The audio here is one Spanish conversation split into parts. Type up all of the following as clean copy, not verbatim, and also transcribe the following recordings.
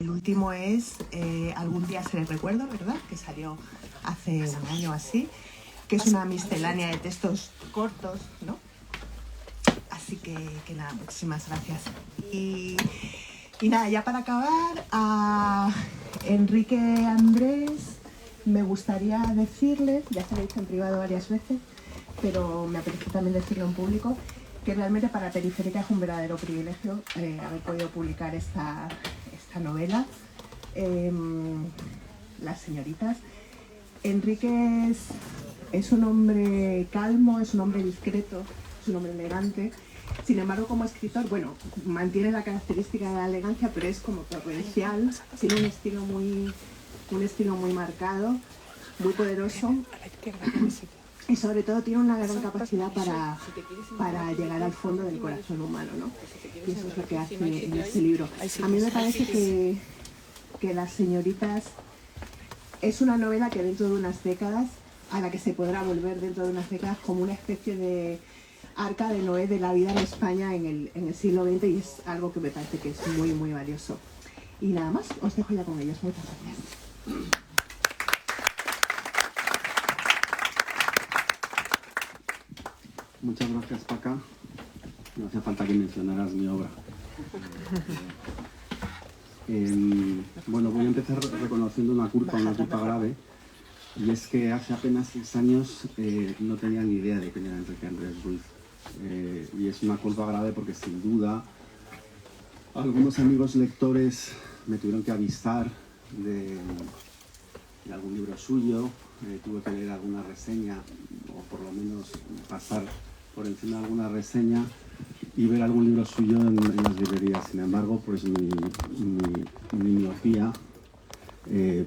El último es Algún día seré recuerdo, ¿verdad? Que salió hace un año así, que es una miscelánea de textos cortos, ¿no? Así que nada, muchísimas gracias. Y nada, ya para acabar, a Enrique Andrés me gustaría decirle, ya se lo he dicho en privado varias veces, pero me apetece también decirlo en público, que realmente para Periférica es un verdadero privilegio haber podido publicar esta novela, Las señoritas. Enrique es un hombre calmo, es un hombre discreto, es un hombre elegante. Sin embargo, como escritor, bueno, mantiene la característica de la elegancia, pero es como torrencial, tiene un estilo muy marcado, muy poderoso. Y sobre todo tiene una gran capacidad para llegar al fondo del corazón humano, ¿no? Y eso es lo que hace en este libro. A mí me parece que Las señoritas es una novela que dentro de unas décadas, a la que se podrá volver dentro de unas décadas como una especie de arca de Noé de la vida en España en el siglo XX, y es algo que me parece que es muy, muy valioso. Y nada más, os dejo ya con ellos. Muchas gracias. Muchas gracias, Paca. No hace falta que mencionaras mi obra. Bueno, voy a empezar reconociendo una culpa grave, y es que hace apenas 6 años no tenía ni idea de quién era Enrique Andrés Ruiz. Y es una culpa grave porque, sin duda, algunos amigos lectores me tuvieron que avisar de algún libro suyo, tuve que leer alguna reseña, o por lo menos pasar por encima de alguna reseña y ver algún libro suyo en las librerías. Sin embargo, pues mi miopía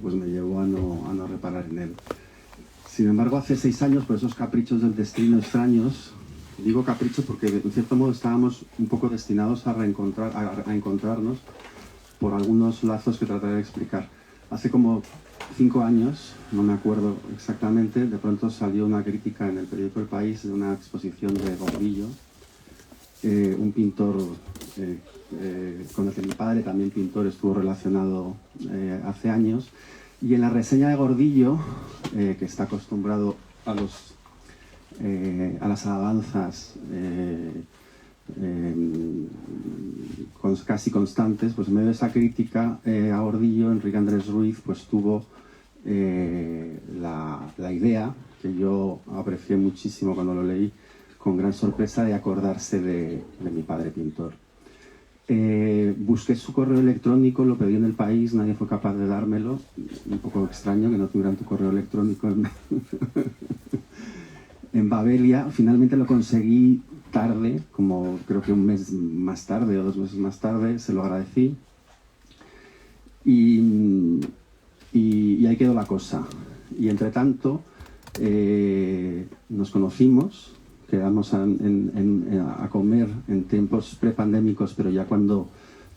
pues me llevó a no reparar en él. Sin embargo, hace 6 años, por esos caprichos del destino extraños, digo capricho porque en cierto modo estábamos un poco destinados a encontrarnos por algunos lazos que trataré de explicar. Hace como 5 años, no me acuerdo exactamente, de pronto salió una crítica en el periódico El País de una exposición de Gordillo, un pintor con el que mi padre, también pintor, estuvo relacionado hace años. Y en la reseña de Gordillo, que está acostumbrado a las alabanzas casi constantes, pues en medio de esa crítica a Gordillo, Enrique Andrés Ruiz pues tuvo la idea, que yo aprecié muchísimo cuando lo leí, con gran sorpresa, de acordarse de mi padre pintor. Busqué su correo electrónico, lo pedí en El País, nadie fue capaz de dármelo. Un poco extraño que no tuvieran tu correo electrónico en Babelia. Finalmente lo conseguí tarde, como creo que un mes más tarde o 2 meses más tarde, se lo agradecí. Y ahí quedó la cosa. Y entre tanto, nos conocimos. Quedamos a comer en tiempos prepandémicos, pero ya cuando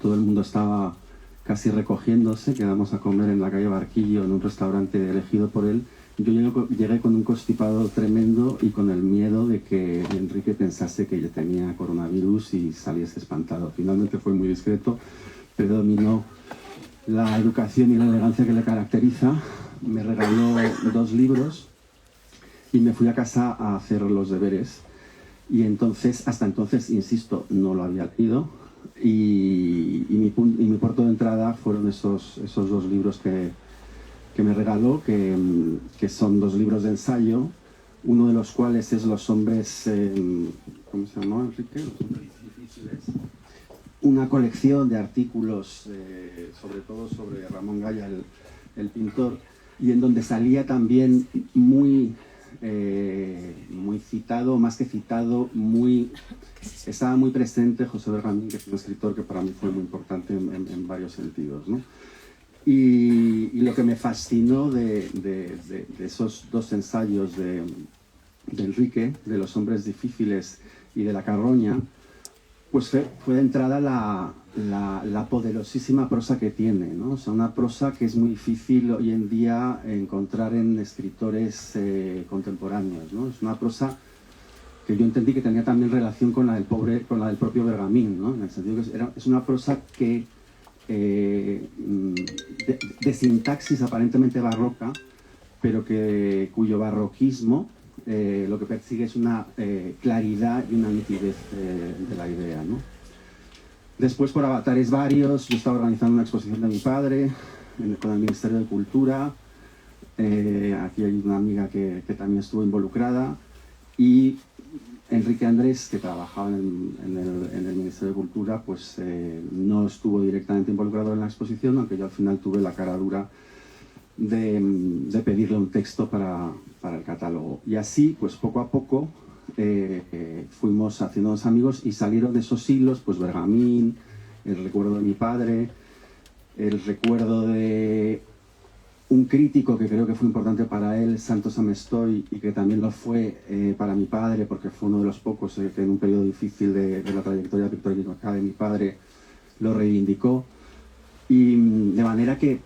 todo el mundo estaba casi recogiéndose, quedamos a comer en la calle Barquillo, en un restaurante elegido por él. Yo llegué con un constipado tremendo y con el miedo de que Enrique pensase que yo tenía coronavirus y saliese espantado. Finalmente fue muy discreto, predominó la educación y la elegancia que le caracteriza. Me regaló 2 libros y me fui a casa a hacer los deberes. Y entonces, hasta entonces, insisto, no lo había leído. Y mi puerto de entrada fueron esos 2 libros que me regaló, que son 2 libros de ensayo, uno de los cuales es Los hombres... ¿cómo se llamó, Enrique? Los hombres difíciles. Una colección de artículos, sobre todo sobre Ramón Gaya, el pintor, y en donde salía también muy citado, más que citado, estaba muy presente José Bergamín, que es un escritor que para mí fue muy importante en varios sentidos, ¿no? Y lo que me fascinó de esos 2 ensayos de Enrique, de Los hombres difíciles y de La carroña, pues fue de entrada la poderosísima prosa que tiene, ¿no? O sea, una prosa que es muy difícil hoy en día encontrar en escritores contemporáneos, ¿no? Es una prosa que yo entendí que tenía también relación con la del propio Bergamín, ¿no? En el sentido que es una prosa que de sintaxis aparentemente barroca, pero cuyo barroquismo lo que persigue es una claridad y una nitidez de la idea, ¿no? Después, por avatares varios, yo estaba organizando una exposición de mi padre con el Ministerio de Cultura. Aquí hay una amiga que también estuvo involucrada, y Enrique Andrés, que trabajaba en el Ministerio de Cultura, pues no estuvo directamente involucrado en la exposición, aunque yo al final tuve la cara dura de pedirle un texto para el catálogo. Y así, pues poco a poco, fuimos haciéndonos amigos, y salieron de esos hilos, pues Bergamín, el recuerdo de mi padre, el recuerdo de un crítico que creo que fue importante para él, Santos Amestoy, y que también lo fue para mi padre, porque fue uno de los pocos que en un periodo difícil de la trayectoria pictórica de mi padre lo reivindicó. Y de manera que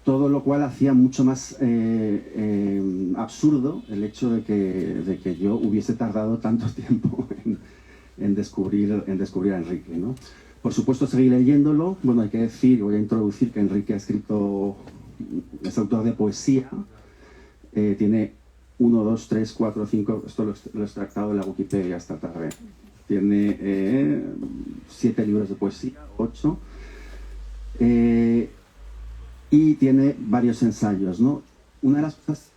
todo lo cual hacía mucho más absurdo el hecho de que yo hubiese tardado tanto tiempo en descubrir a Enrique, ¿no? Por supuesto, seguí leyéndolo. Bueno, hay que decir, voy a introducir que Enrique es autor de poesía. Tiene 1, 2, 3, 4, 5, esto lo he extractado de la Wikipedia esta tarde. Tiene 7 libros de poesía, 8. Y tiene varios ensayos, ¿no? Una de las cosas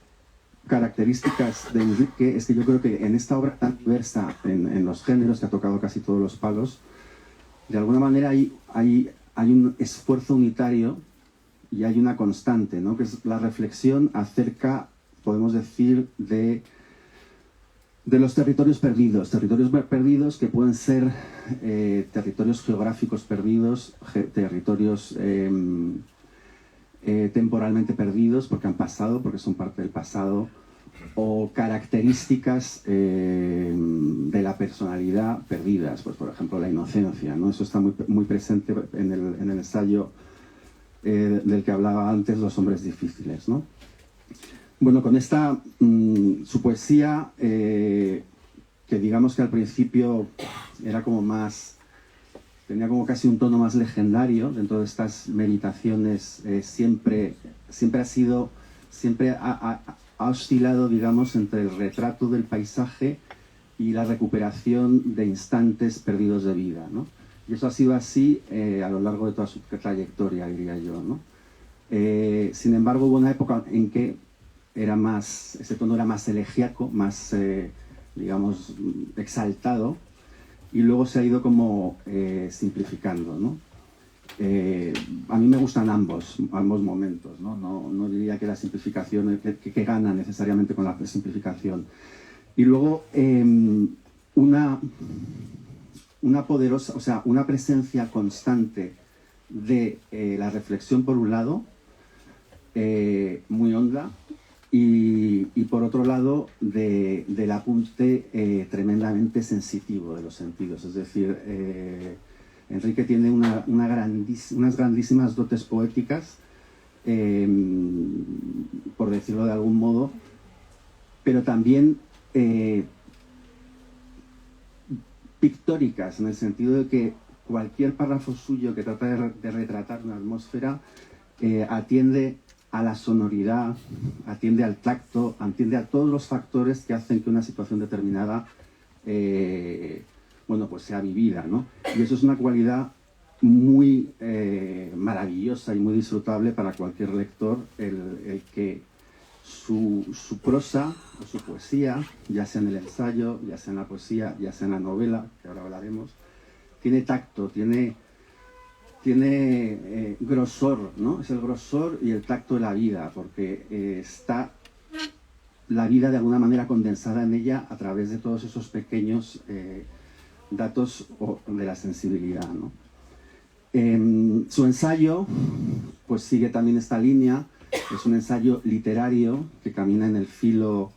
características de Enrique es que yo creo que en esta obra tan diversa en los géneros, que ha tocado casi todos los palos, de alguna manera hay un esfuerzo unitario y hay una constante, ¿no? Que es la reflexión acerca, podemos decir, de los territorios perdidos que pueden ser territorios geográficos perdidos, territorios temporalmente perdidos porque han pasado, porque son parte del pasado, o características de la personalidad perdidas, pues por ejemplo la inocencia, ¿no? Eso está muy presente en el ensayo del que hablaba antes, Los hombres difíciles, ¿no? Bueno, con esta, su poesía, que digamos que al principio era como más, tenía como casi un tono más legendario dentro de estas meditaciones, siempre ha oscilado, digamos, entre el retrato del paisaje y la recuperación de instantes perdidos de vida, ¿no? Y eso ha sido así a lo largo de toda su trayectoria, diría yo, ¿no? Sin embargo, hubo una época en que ese tono era más elegíaco, más, digamos, exaltado, y luego se ha ido como simplificando, ¿no? A mí me gustan ambos momentos, ¿no? No diría que la simplificación, que gana necesariamente con la simplificación. Y luego una poderosa, o sea, una presencia constante de la reflexión por un lado, muy honda, y por otro lado del apunte tremendamente sensitivo de los sentidos. Es decir, Enrique tiene unas grandísimas dotes poéticas, por decirlo de algún modo, pero también pictóricas, en el sentido de que cualquier párrafo suyo que trata de retratar una atmósfera atiende a la sonoridad, atiende al tacto, atiende a todos los factores que hacen que una situación determinada bueno, pues sea vivida, ¿no? Y eso es una cualidad muy maravillosa y muy disfrutable para cualquier lector, el que su prosa o su poesía, ya sea en el ensayo, ya sea en la poesía, ya sea en la novela, que ahora hablaremos, tiene tacto, tiene grosor, ¿no? Es el grosor y el tacto de la vida, porque está la vida de alguna manera condensada en ella a través de todos esos pequeños datos de la sensibilidad, ¿no? Su ensayo pues sigue también esta línea. Es un ensayo literario que camina en el filo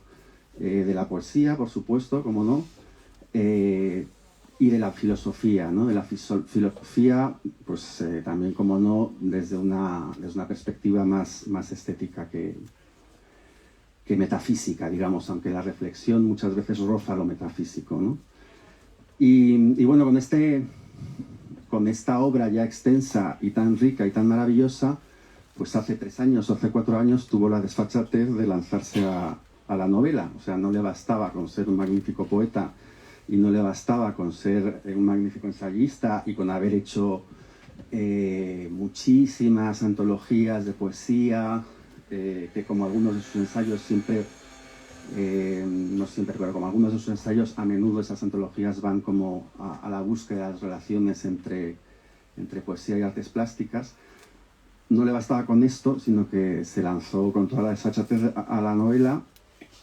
de la poesía, por supuesto, como no, y de la filosofía, ¿no? De la filosofía, pues también, como no, desde una perspectiva más estética que metafísica, digamos, aunque la reflexión muchas veces roza lo metafísico, ¿no? Y bueno, con esta obra ya extensa y tan rica y tan maravillosa, pues hace 3 años o hace 4 años tuvo la desfachatez de lanzarse a la novela. O sea, no le bastaba con ser un magnífico poeta y no le bastaba con ser un magnífico ensayista y con haber hecho muchísimas antologías de poesía, que como algunos de sus ensayos siempre, no siempre, pero como algunos de sus ensayos, a menudo esas antologías van como a la búsqueda de las relaciones entre poesía y artes plásticas. No le bastaba con esto, sino que se lanzó con toda la desfachatez a la novela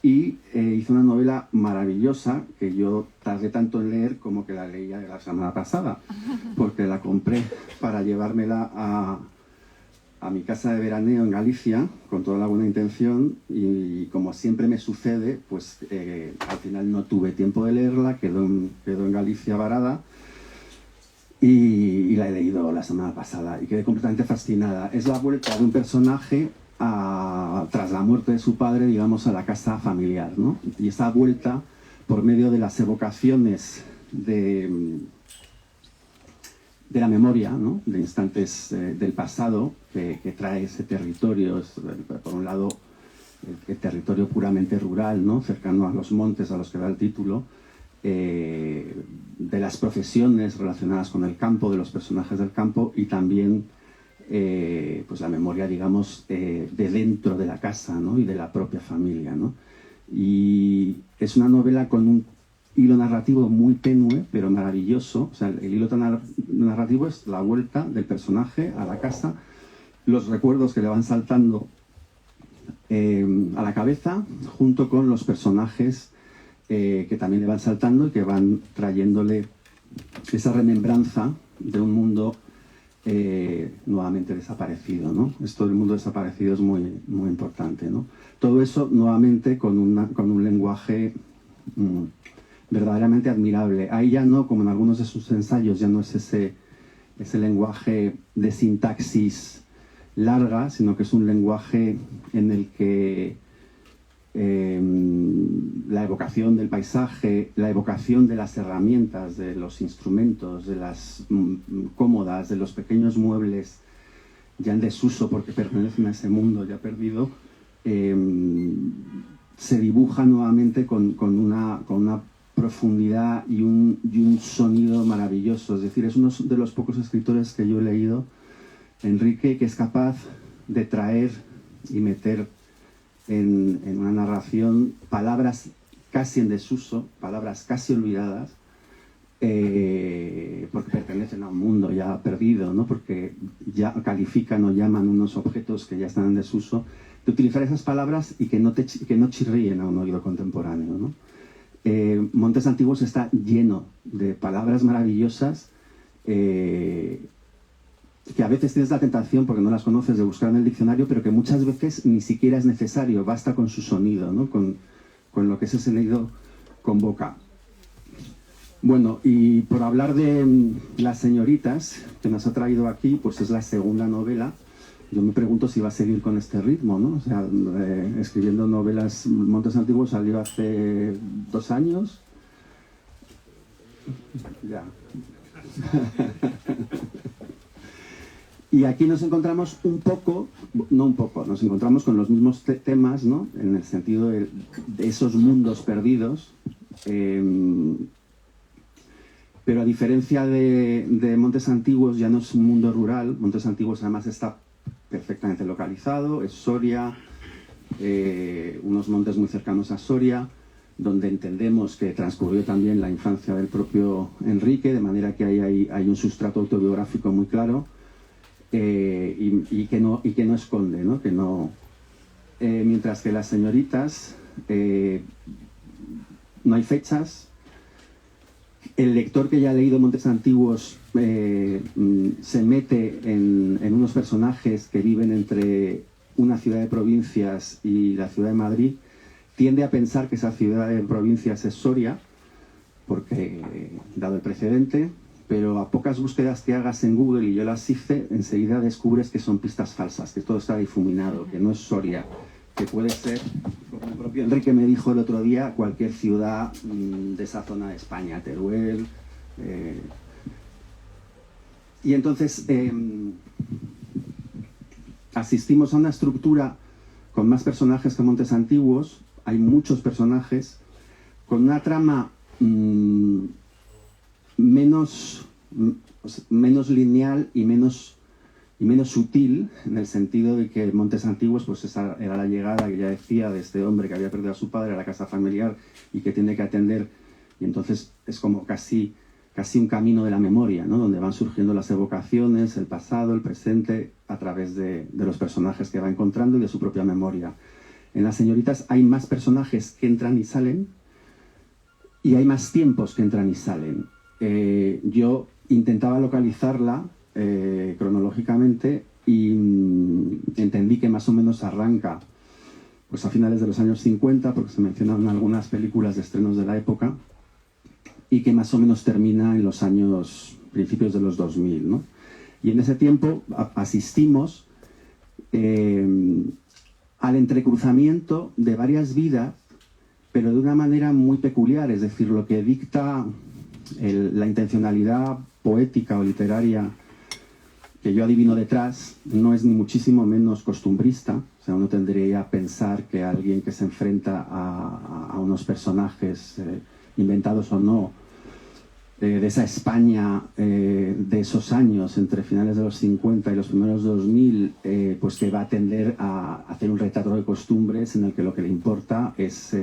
y hizo una novela maravillosa que yo tardé tanto en leer como que la leía la semana pasada, porque la compré para llevármela a mi casa de veraneo en Galicia con toda la buena intención y como siempre me sucede, pues al final no tuve tiempo de leerla, quedó en Galicia varada. Y la he leído la semana pasada y quedé completamente fascinada. Es la vuelta de un personaje tras la muerte de su padre, digamos, a la casa familiar, ¿no? Y esa vuelta, por medio de las evocaciones de la memoria, ¿no? De instantes del pasado que trae ese territorio, por un lado, el territorio puramente rural, ¿no? Cercano a los montes a los que da el título, de las profesiones relacionadas con el campo, de los personajes del campo y también pues la memoria, digamos, de dentro de la casa, ¿no? Y de la propia familia, ¿no? Y es una novela con un hilo narrativo muy tenue, pero maravilloso. O sea, el hilo narrativo es la vuelta del personaje a la casa, los recuerdos que le van saltando a la cabeza, junto con los personajes que también le van saltando y que van trayéndole esa remembranza de un mundo nuevamente desaparecido, ¿no? Esto del mundo desaparecido es muy, muy importante, ¿no? Todo eso nuevamente con un lenguaje verdaderamente admirable. Ahí ya no, como en algunos de sus ensayos, ya no es ese lenguaje de sintaxis larga, sino que es un lenguaje en el que la evocación del paisaje, la evocación de las herramientas, de los instrumentos, de las cómodas, de los pequeños muebles ya en desuso porque pertenecen a ese mundo ya perdido, se dibuja nuevamente con una profundidad y un sonido maravilloso. Es decir, es uno de los pocos escritores que yo he leído, Enrique, que es capaz de traer y meter en una narración palabras casi en desuso, palabras casi olvidadas, porque pertenecen a un mundo ya perdido, ¿no? Porque ya califican o llaman unos objetos que ya están en desuso, de utilizar esas palabras y que no chirríen a un oído contemporáneo, ¿no? Montes Antiguos está lleno de palabras maravillosas que a veces tienes la tentación, porque no las conoces, de buscar en el diccionario, pero que muchas veces ni siquiera es necesario, basta con su sonido, ¿no? Con lo que ese sonido convoca. Bueno, y por hablar de Las señoritas, que nos ha traído aquí, pues es la segunda novela. Yo me pregunto si va a seguir con este ritmo, ¿no? O sea, escribiendo novelas. Montes Antiguos salió hace 2 años. Ya. Y aquí nos encontramos nos encontramos con los mismos temas, ¿no? En el sentido de esos mundos perdidos. Pero a diferencia de Montes Antiguos, ya no es un mundo rural. Montes Antiguos además está perfectamente localizado, es Soria, unos montes muy cercanos a Soria, donde entendemos que transcurrió también la infancia del propio Enrique, de manera que hay un sustrato autobiográfico muy claro. Y que no esconde, ¿no? Mientras que Las señoritas no hay fechas. El lector que ya ha leído Montes Antiguos se mete en unos personajes que viven entre una ciudad de provincias y la ciudad de Madrid, tiende a pensar que esa ciudad de provincias es Soria, porque dado el precedente, pero a pocas búsquedas que hagas en Google, y yo las hice, enseguida descubres que son pistas falsas, que todo está difuminado, que no es Soria, que puede ser, como el propio Enrique me dijo el otro día, cualquier ciudad de esa zona de España, Teruel. Y entonces asistimos a una estructura con más personajes que Montes Antiguos, hay muchos personajes, con una trama menos lineal y menos sutil, en el sentido de que Montes Antiguos, pues esa era la llegada que ya decía de este hombre que había perdido a su padre a la casa familiar y que tiene que atender, y entonces es como casi un camino de la memoria, ¿no? Donde van surgiendo las evocaciones, el pasado, el presente, a través de los personajes que va encontrando y de su propia memoria. En Las señoritas hay más personajes que entran y salen, y hay más tiempos que entran y salen. Yo intentaba localizarla cronológicamente y entendí que más o menos arranca pues a finales de los años 50, porque se mencionan algunas películas de estrenos de la época, y que más o menos termina en los principios de los 2000, ¿no? Y en ese tiempo asistimos al entrecruzamiento de varias vidas, pero de una manera muy peculiar, es decir, lo que dicta la intencionalidad poética o literaria que yo adivino detrás no es ni muchísimo menos costumbrista. O sea, uno tendría a pensar que alguien que se enfrenta a unos personajes inventados o no, de esa España de esos años, entre finales de los 50 y los primeros 2000, pues que va a tender a hacer un retrato de costumbres en el que lo que le importa es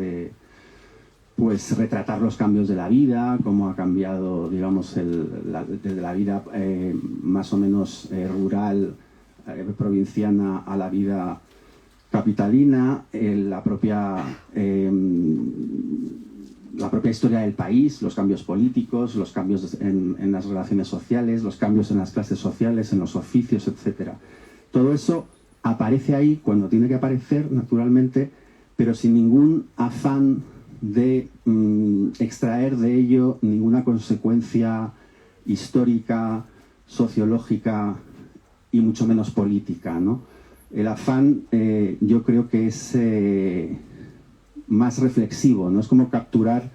pues retratar los cambios de la vida, cómo ha cambiado, digamos, desde la vida más o menos rural, provinciana, a la vida capitalina, la propia historia del país, los cambios políticos, los cambios en las relaciones sociales, los cambios en las clases sociales, en los oficios, etc. Todo eso aparece ahí cuando tiene que aparecer, naturalmente, pero sin ningún afán de extraer de ello ninguna consecuencia histórica, sociológica y mucho menos política, ¿no? El afán yo creo que es más reflexivo, ¿no? Es como capturar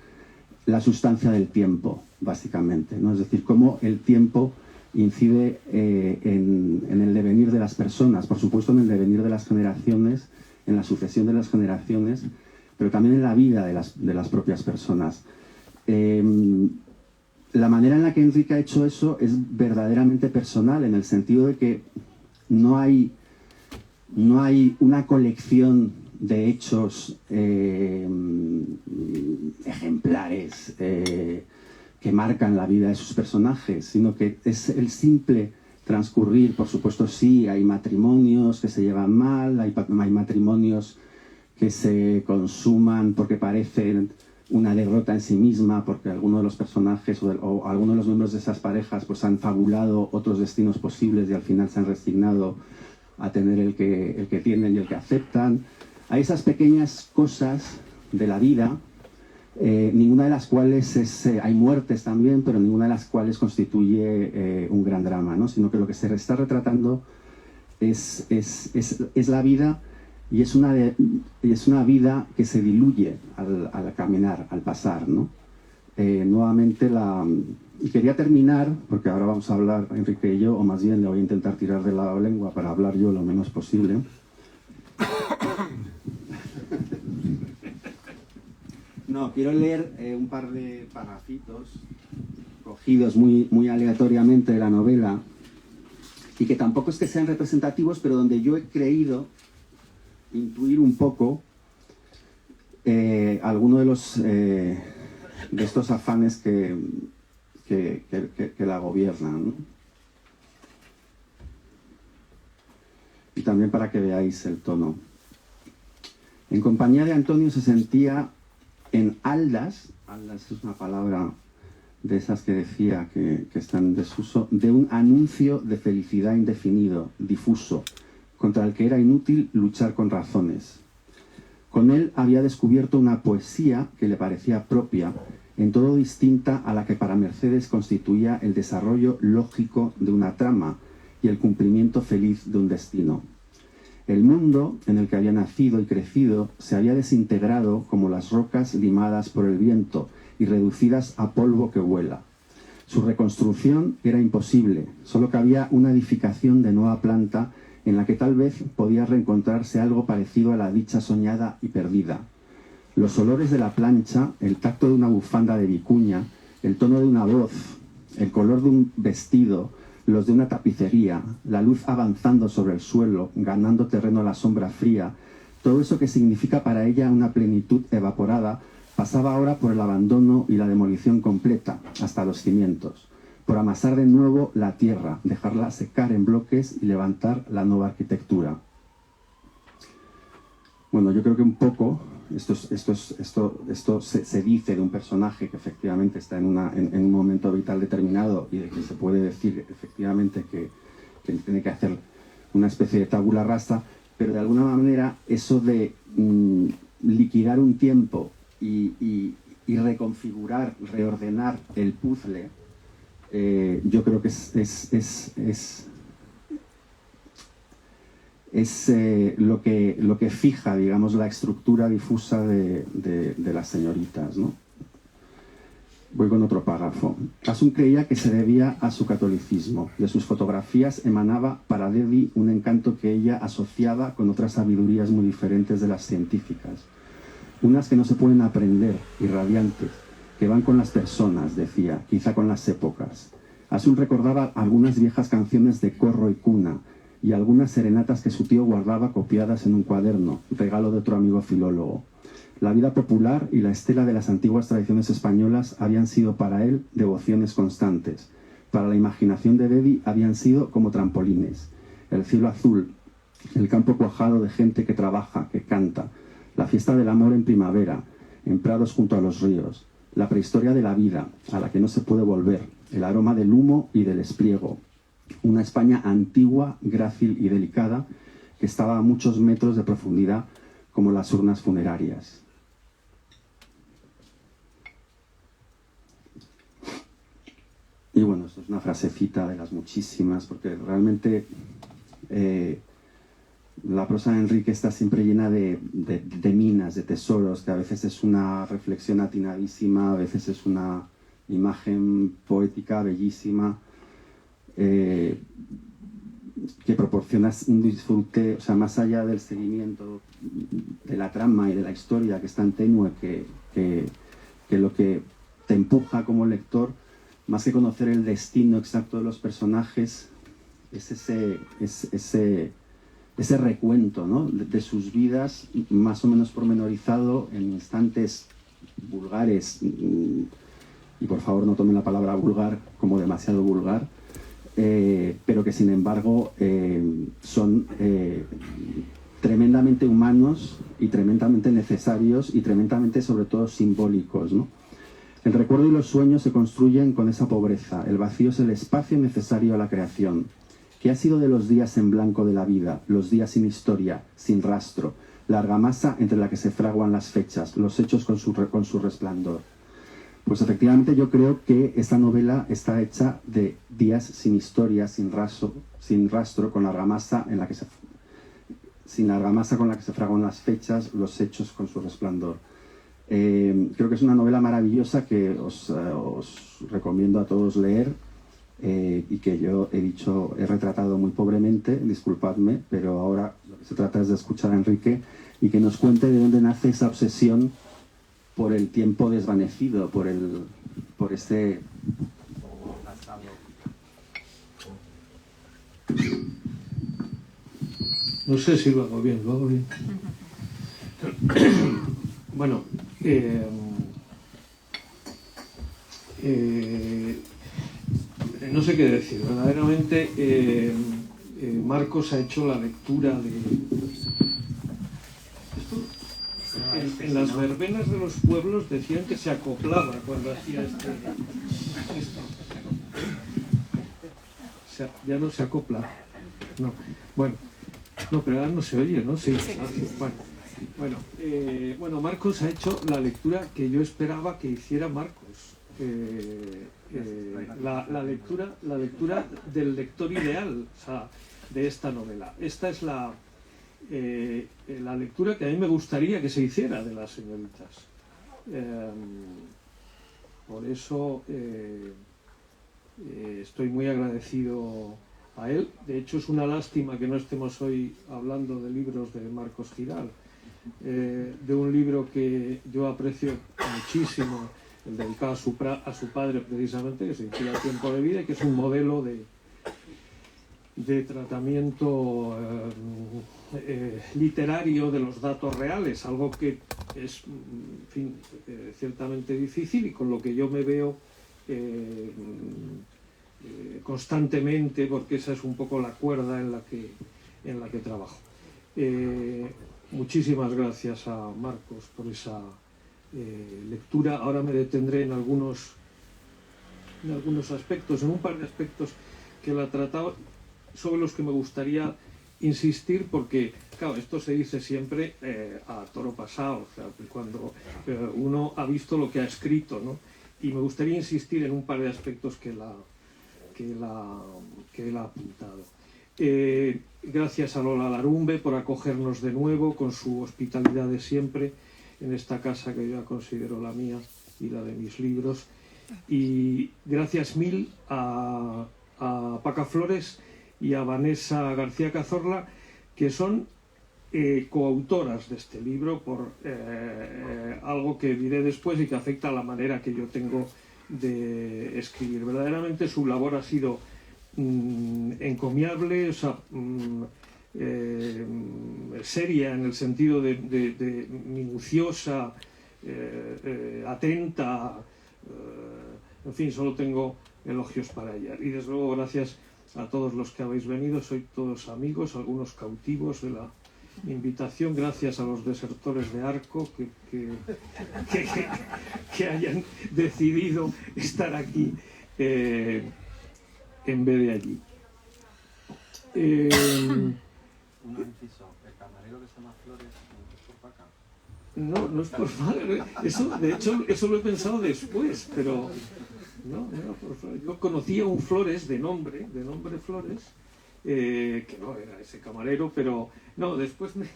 la sustancia del tiempo, básicamente, ¿no? Es decir, cómo el tiempo incide en el devenir de las personas, por supuesto en el devenir de las generaciones, en la sucesión de las generaciones, pero también en la vida de las propias personas. La manera en la que Enrique ha hecho eso es verdaderamente personal, en el sentido de que no hay una colección de hechos ejemplares que marcan la vida de sus personajes, sino que es el simple transcurrir. Por supuesto, sí, hay matrimonios que se llevan mal, hay matrimonios que se consuman porque parecen una derrota en sí misma, porque alguno de los personajes o alguno de los miembros de esas parejas pues han fabulado otros destinos posibles y al final se han resignado a tener el que tienen y el que aceptan. Hay esas pequeñas cosas de la vida, ninguna de las cuales hay muertes también, pero ninguna de las cuales constituye un gran drama, ¿no? Sino que lo que se está retratando es la vida. Y es una vida que se diluye al caminar, al pasar, ¿no? Nuevamente y quería terminar, porque ahora vamos a hablar Enrique y yo, o más bien le voy a intentar tirar de la lengua para hablar yo lo menos posible. No, quiero leer un par de párrafitos cogidos muy, muy aleatoriamente de la novela, y que tampoco es que sean representativos, pero donde yo he creído intuir un poco alguno de estos afanes que la gobiernan, ¿no? Y también para que veáis el tono. En compañía de Antonio se sentía en aldas es una palabra de esas que decía que están en desuso, de un anuncio de felicidad indefinido, difuso, contra el que era inútil luchar con razones. Con él había descubierto una poesía que le parecía propia, en todo distinta a la que para Mercedes constituía el desarrollo lógico de una trama y el cumplimiento feliz de un destino. El mundo en el que había nacido y crecido se había desintegrado como las rocas limadas por el viento y reducidas a polvo que vuela. Su reconstrucción era imposible, solo cabía una edificación de nueva planta en la que tal vez podía reencontrarse algo parecido a la dicha soñada y perdida. Los olores de la plancha, el tacto de una bufanda de vicuña, el tono de una voz, el color de un vestido, los de una tapicería, la luz avanzando sobre el suelo, ganando terreno a la sombra fría, todo eso que significa para ella una plenitud evaporada, pasaba ahora por el abandono y la demolición completa, hasta los cimientos, por amasar de nuevo la tierra, dejarla secar en bloques y levantar la nueva arquitectura. Bueno, yo creo que un poco esto se dice de un personaje que efectivamente está en un momento vital determinado y de que se puede decir efectivamente que tiene que hacer una especie de tabula rasa, pero de alguna manera eso de liquidar un tiempo y reconfigurar, reordenar el puzzle, yo creo que es lo que fija, digamos, la estructura difusa de las señoritas, ¿no? Voy con otro párrafo. Asun creía que se debía a su catolicismo. De sus fotografías emanaba para Dedi un encanto que ella asociaba con otras sabidurías muy diferentes de las científicas. Unas que no se pueden aprender, irradiantes, que van con las personas, decía, quizá con las épocas. Asun recordaba algunas viejas canciones de corro y cuna, y algunas serenatas que su tío guardaba copiadas en un cuaderno, regalo de otro amigo filólogo. La vida popular y la estela de las antiguas tradiciones españolas habían sido para él devociones constantes. Para la imaginación de Dedi habían sido como trampolines. El cielo azul, el campo cuajado de gente que trabaja, que canta, la fiesta del amor en primavera, en prados junto a los ríos, la prehistoria de la vida, a la que no se puede volver, el aroma del humo y del espliego, una España antigua, grácil y delicada, que estaba a muchos metros de profundidad, como las urnas funerarias. Y bueno, esto es una frasecita de las muchísimas, porque realmente la prosa de Enrique está siempre llena de minas, de tesoros, que a veces es una reflexión atinadísima, a veces es una imagen poética bellísima, que proporciona un disfrute, o sea, más allá del seguimiento de la trama y de la historia, que es tan tenue que lo que te empuja como lector, más que conocer el destino exacto de los personajes, es ese recuento, ¿no?, de sus vidas, más o menos pormenorizado en instantes vulgares, y por favor no tomen la palabra vulgar como demasiado vulgar, pero que sin embargo son tremendamente humanos y tremendamente necesarios y tremendamente sobre todo simbólicos, ¿no? El recuerdo y los sueños se construyen con esa pobreza. El vacío es el espacio necesario a la creación. ¿Qué ha sido de los días en blanco de la vida, los días sin historia, sin rastro, la argamasa entre la que se fraguan las fechas, los hechos con su resplandor? Pues efectivamente yo creo que esta novela está hecha de días sin historia, sin rastro, con la argamasa con la que se fraguan las fechas, los hechos con su resplandor. Creo que es una novela maravillosa que os recomiendo a todos leer, y que yo he retratado muy pobremente, disculpadme, pero ahora lo que se trata es de escuchar a Enrique y que nos cuente de dónde nace esa obsesión por el tiempo desvanecido, por ese pasado. No sé si lo hago bien, Bueno, no sé qué decir. Verdaderamente, Marcos ha hecho la lectura de... En las verbenas de los pueblos decían que se acoplaba cuando hacía esto. Ya no se acopla. No. Bueno, no, pero ahora no se oye, ¿no? Sí. Bueno, Marcos ha hecho la lectura que yo esperaba que hiciera Marcos. La lectura del lector ideal, o sea, de esta novela. Esta es la lectura que a mí me gustaría que se hiciera de las señoritas. Por eso estoy muy agradecido a él. De hecho, es una lástima que no estemos hoy hablando de libros de Marcos Giral, de un libro que yo aprecio muchísimo, el dedicado a su padre precisamente, que se titula Tiempo de vida, y que es un modelo de tratamiento literario de los datos reales, algo que es, en fin, ciertamente difícil y con lo que yo me veo constantemente, porque esa es un poco la cuerda en la que trabajo. Muchísimas gracias a Marcos por esa lectura. Ahora me detendré en algunos aspectos, en un par de aspectos que él ha tratado, sobre los que me gustaría insistir, porque, claro, esto se dice siempre a toro pasado, o sea, cuando uno ha visto lo que ha escrito, ¿no? Y me gustaría insistir en un par de aspectos que él ha apuntado. Gracias a Lola Larumbe por acogernos de nuevo con su hospitalidad de siempre en esta casa que yo ya considero la mía y la de mis libros. Y gracias mil a Paca Flores y a Vanessa García Cazorla, que son coautoras de este libro, por algo que diré después y que afecta a la manera que yo tengo de escribir. Verdaderamente su labor ha sido encomiable, o sea, seria en el sentido de minuciosa, atenta, en fin, solo tengo elogios para ella. Y desde luego gracias a todos los que habéis venido, sois todos amigos, algunos cautivos de la invitación. Gracias a los desertores de Arco que hayan decidido estar aquí en vez de allí. Un inciso, el camarero que se llama Flores, ¿no es por Paca? No, no es por Flores. Eso, de hecho, eso lo he pensado después, pero no era por Flores. Yo conocía un Flores de nombre Flores, que no era ese camarero, pero no, después me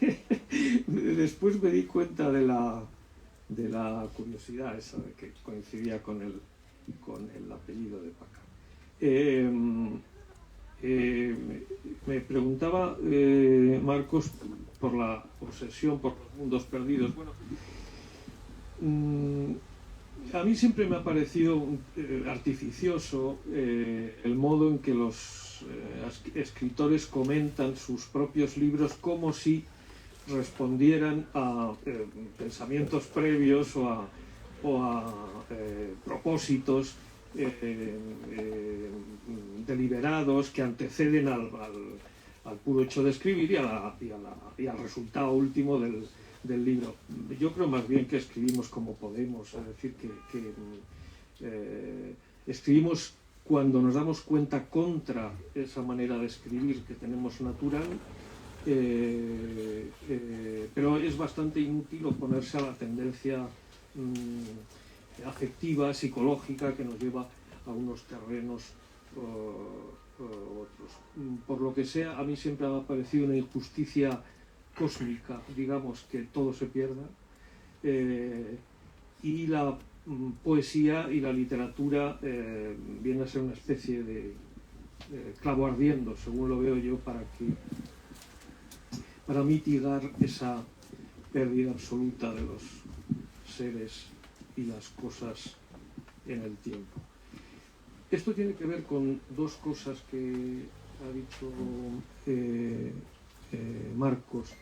di cuenta de la curiosidad esa de que coincidía con el apellido de Paca. Me preguntaba Marcos por la obsesión por los mundos perdidos. Bueno, a mí siempre me ha parecido artificioso el modo en que los escritores comentan sus propios libros como si respondieran a pensamientos previos o a propósitos deliberados que anteceden al puro hecho de escribir y al resultado último del libro. Yo creo más bien que escribimos como podemos, es decir, que escribimos cuando nos damos cuenta contra esa manera de escribir que tenemos natural, pero es bastante inútil oponerse a la tendencia afectiva, psicológica, que nos lleva a unos terrenos otros. Por lo que sea, a mí siempre me ha parecido una injusticia cósmica, digamos, que todo se pierda, y la poesía y la literatura viene a ser una especie de clavo ardiendo, según lo veo yo, para mitigar esa pérdida absoluta de los seres y las cosas en el tiempo. Esto tiene que ver con dos cosas que ha dicho Marcos.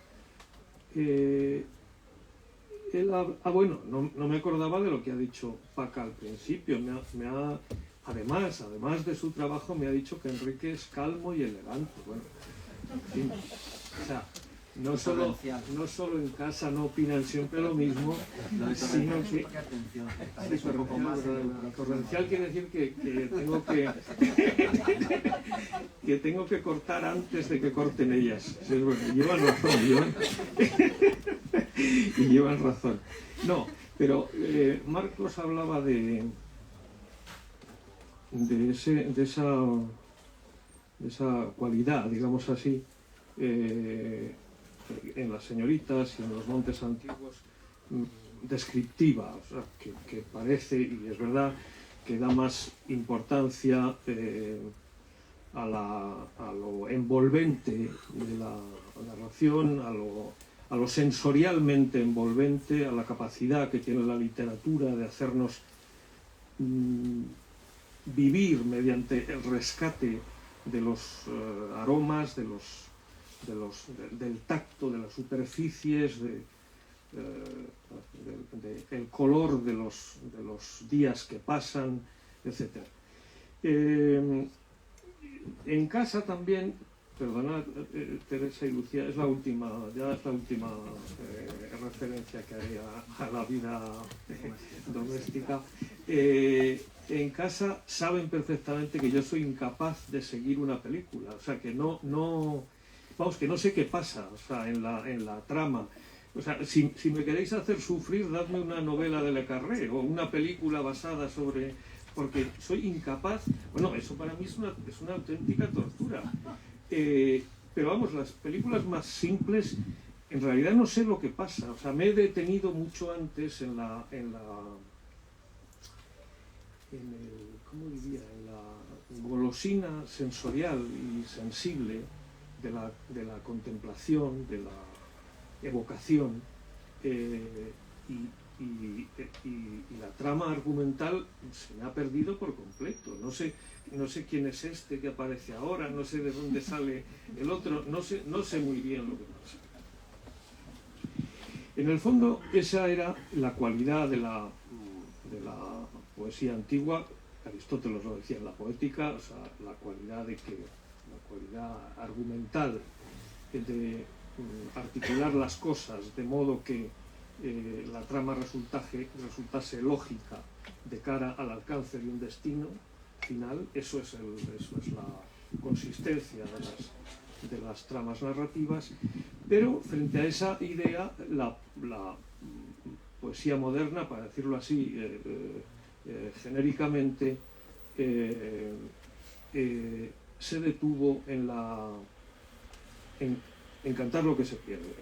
Bueno, no me acordaba de lo que ha dicho Paca al principio. Además de su trabajo, me ha dicho que Enrique es calmo y elegante. Bueno, en fin, o sea, no solo en casa no opinan siempre lo mismo, sino que torrencial quiere decir que tengo que cortar antes de que corten ellas. Sí, bueno, llevan razón. No, pero Marcos hablaba de esa cualidad, digamos así, en las señoritas y en los montes antiguos, descriptiva, o sea, que parece, y es verdad, que da más importancia a lo envolvente de la narración, a lo sensorialmente envolvente, a la capacidad que tiene la literatura de hacernos vivir mediante el rescate de los aromas, del tacto, de las superficies, del color de los días que pasan, etc. En casa también, perdonad, Teresa y Lucía, es la última referencia que haré a la vida doméstica. En casa saben perfectamente que yo soy incapaz de seguir una película, o sea, que que no sé qué pasa, o sea, en la trama. O sea, si me queréis hacer sufrir, dadme una novela de Le Carré o una película basada sobre... porque soy incapaz... Bueno, eso para mí es una auténtica tortura. Pero vamos, las películas más simples, en realidad no sé lo que pasa. O sea, me he detenido mucho antes en la golosina sensorial y sensible de la contemplación, de la evocación, y la trama argumental se me ha perdido por completo. No sé quién es este que aparece ahora, no sé de dónde sale el otro, no sé muy bien lo que pasa. En el fondo, esa era la cualidad de la poesía antigua. Aristóteles lo decía en la poética, o sea, la cualidad argumental de articular las cosas de modo que la trama resultase lógica de cara al alcance de un destino final. Eso es la consistencia de las tramas narrativas. Pero frente a esa idea, la poesía moderna, para decirlo así genéricamente, se detuvo en cantar lo que se pierde,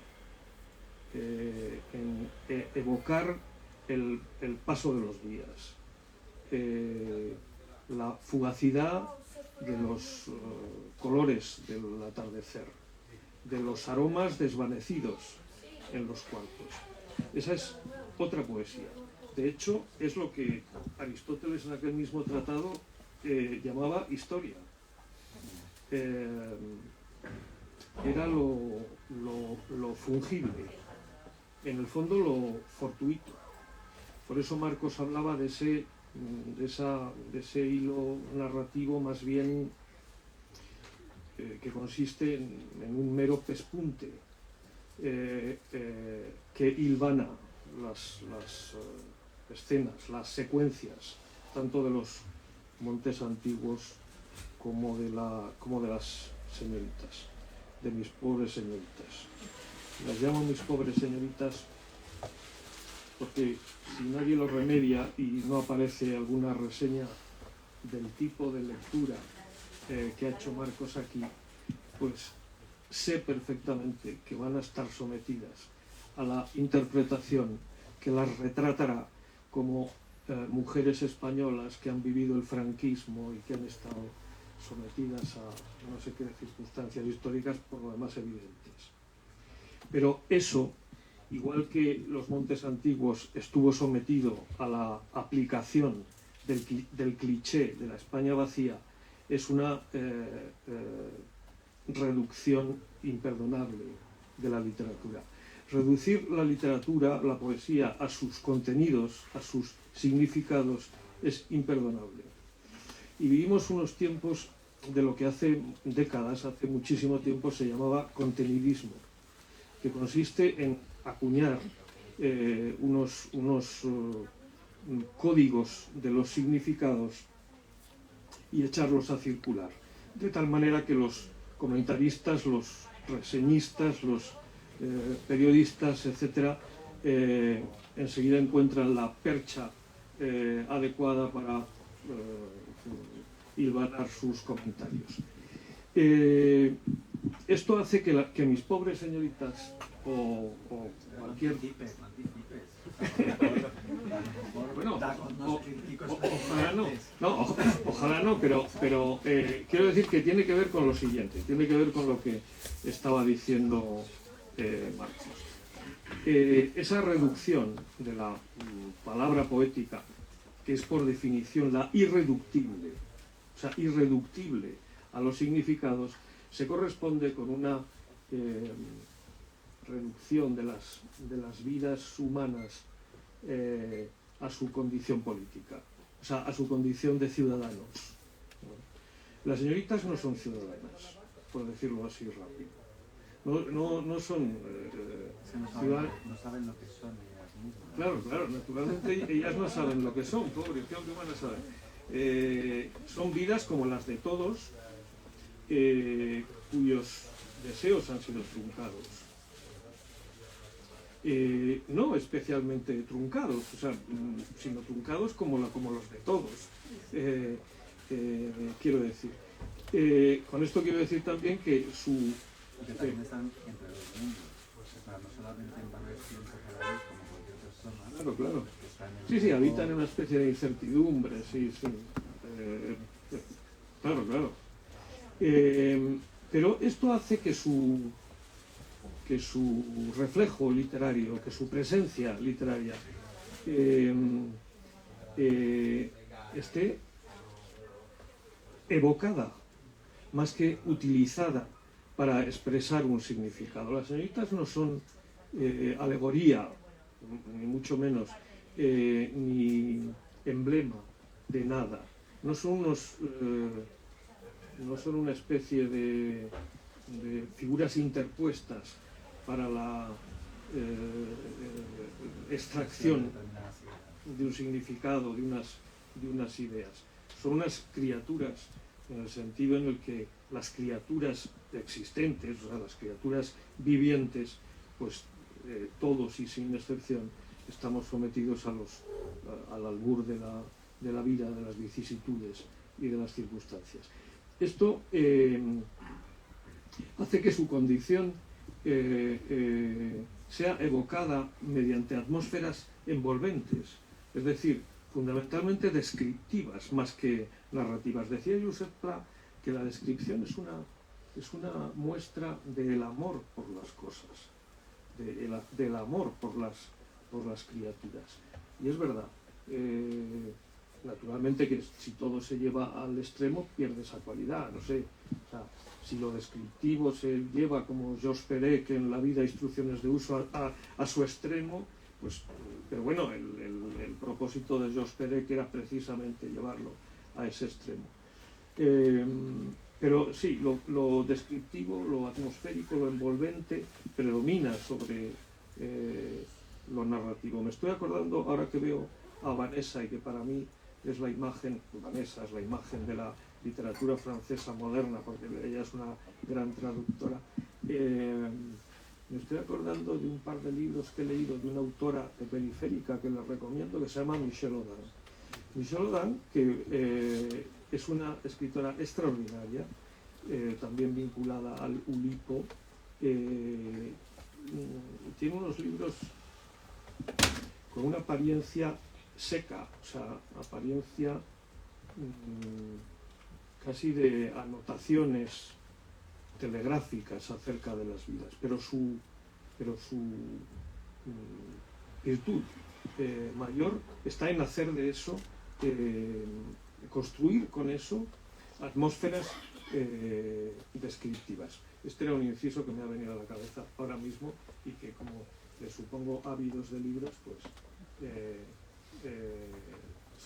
en evocar el paso de los días, la fugacidad de los colores del atardecer, de los aromas desvanecidos en los cuartos. Esa es otra poesía. De hecho, es lo que Aristóteles en aquel mismo tratado llamaba historia. Era lo fungible, en el fondo lo fortuito. Por eso Marcos hablaba de ese hilo narrativo más bien que consiste en un mero pespunte que hilvana las escenas, las secuencias, tanto de los montes antiguos como de las señoritas, de mis pobres señoritas. Las llamo mis pobres señoritas porque si nadie lo remedia y no aparece alguna reseña del tipo de lectura que ha hecho Marcos aquí, pues sé perfectamente que van a estar sometidas a la interpretación que las retratará como mujeres españolas que han vivido el franquismo y que han estado sometidas a no sé qué circunstancias históricas por lo demás evidentes. Pero eso, igual que los montes antiguos estuvo sometido a la aplicación del cliché de la España vacía, es una reducción imperdonable de la literatura. Reducir la literatura, la poesía, a sus contenidos, a sus significados, es imperdonable. Y vivimos unos tiempos de lo que hace décadas, hace muchísimo tiempo, se llamaba contenidismo, que consiste en acuñar unos códigos de los significados y echarlos a circular, de tal manera que los comentaristas, los reseñistas, los periodistas, etc., enseguida encuentran la percha adecuada para hilvanar sus comentarios. Esto hace que mis pobres señoritas o cualquier... Bueno, ojalá no, pero quiero decir que tiene que ver con lo siguiente, tiene que ver con lo que estaba diciendo Marcos. Esa reducción de la palabra poética, que es por definición la irreductible, o sea, irreductible a los significados, se corresponde con una reducción de las vidas humanas a su condición política, o sea, a su condición de ciudadanos. Las señoritas no son ciudadanas, por decirlo así rápido. No son ciudadanas. No saben lo que son ellas mismas. Claro, naturalmente ellas no saben lo que son, pobres, ¿qué van a saber? Son vidas como las de todos, cuyos deseos han sido truncados. No especialmente truncados, o sea, sino truncados como los de todos, quiero decir. Con esto quiero decir también que su... Que también están entre los mundos, o sea, no solamente en varios tiempos a la vez como cualquier persona. Claro. Que están en Sí, habitan en una especie de incertidumbre, sí. Claro. Pero esto hace que su reflejo literario, que su presencia literaria esté evocada más que utilizada para expresar un significado. Las señoritas no son alegoría, ni mucho menos, ni emblema de nada. No son una especie de figuras interpuestas para la extracción de un significado, de unas ideas. Son unas criaturas, en el sentido en el que las criaturas existentes, o sea, las criaturas vivientes, pues todos y sin excepción estamos sometidos al albur de la vida, de las vicisitudes y de las circunstancias. Esto hace que su condición sea evocada mediante atmósferas envolventes, es decir, fundamentalmente descriptivas más que narrativas. Decía Josep Pla que la descripción es una muestra del amor por las cosas, del amor por las criaturas. Y es verdad, naturalmente que si todo se lleva al extremo pierde esa cualidad, no sé, o sea, si lo descriptivo se lleva como Georges Perec en La vida, instrucciones de uso a su extremo, pues, pero bueno, el propósito de Georges Perec era precisamente llevarlo a ese extremo. Pero sí, lo descriptivo, lo atmosférico, lo envolvente predomina sobre lo narrativo. Me estoy acordando, ahora que veo a Vanessa, y que para mí es la imagen, Vanessa es la imagen de la literatura francesa moderna, porque ella es una gran traductora. Me estoy acordando de un par de libros que he leído de una autora de Periférica que les recomiendo, que se llama Michel Audin. Michel Audin, que es una escritora extraordinaria, también vinculada al Ulipo, tiene unos libros con una apariencia seca, o sea, apariencia casi de anotaciones telegráficas acerca de las vidas, pero su virtud mayor está en hacer de eso, construir con eso atmósferas descriptivas. Este era un inciso que me ha venido a la cabeza ahora mismo y que, como le supongo ávidos de libros, pues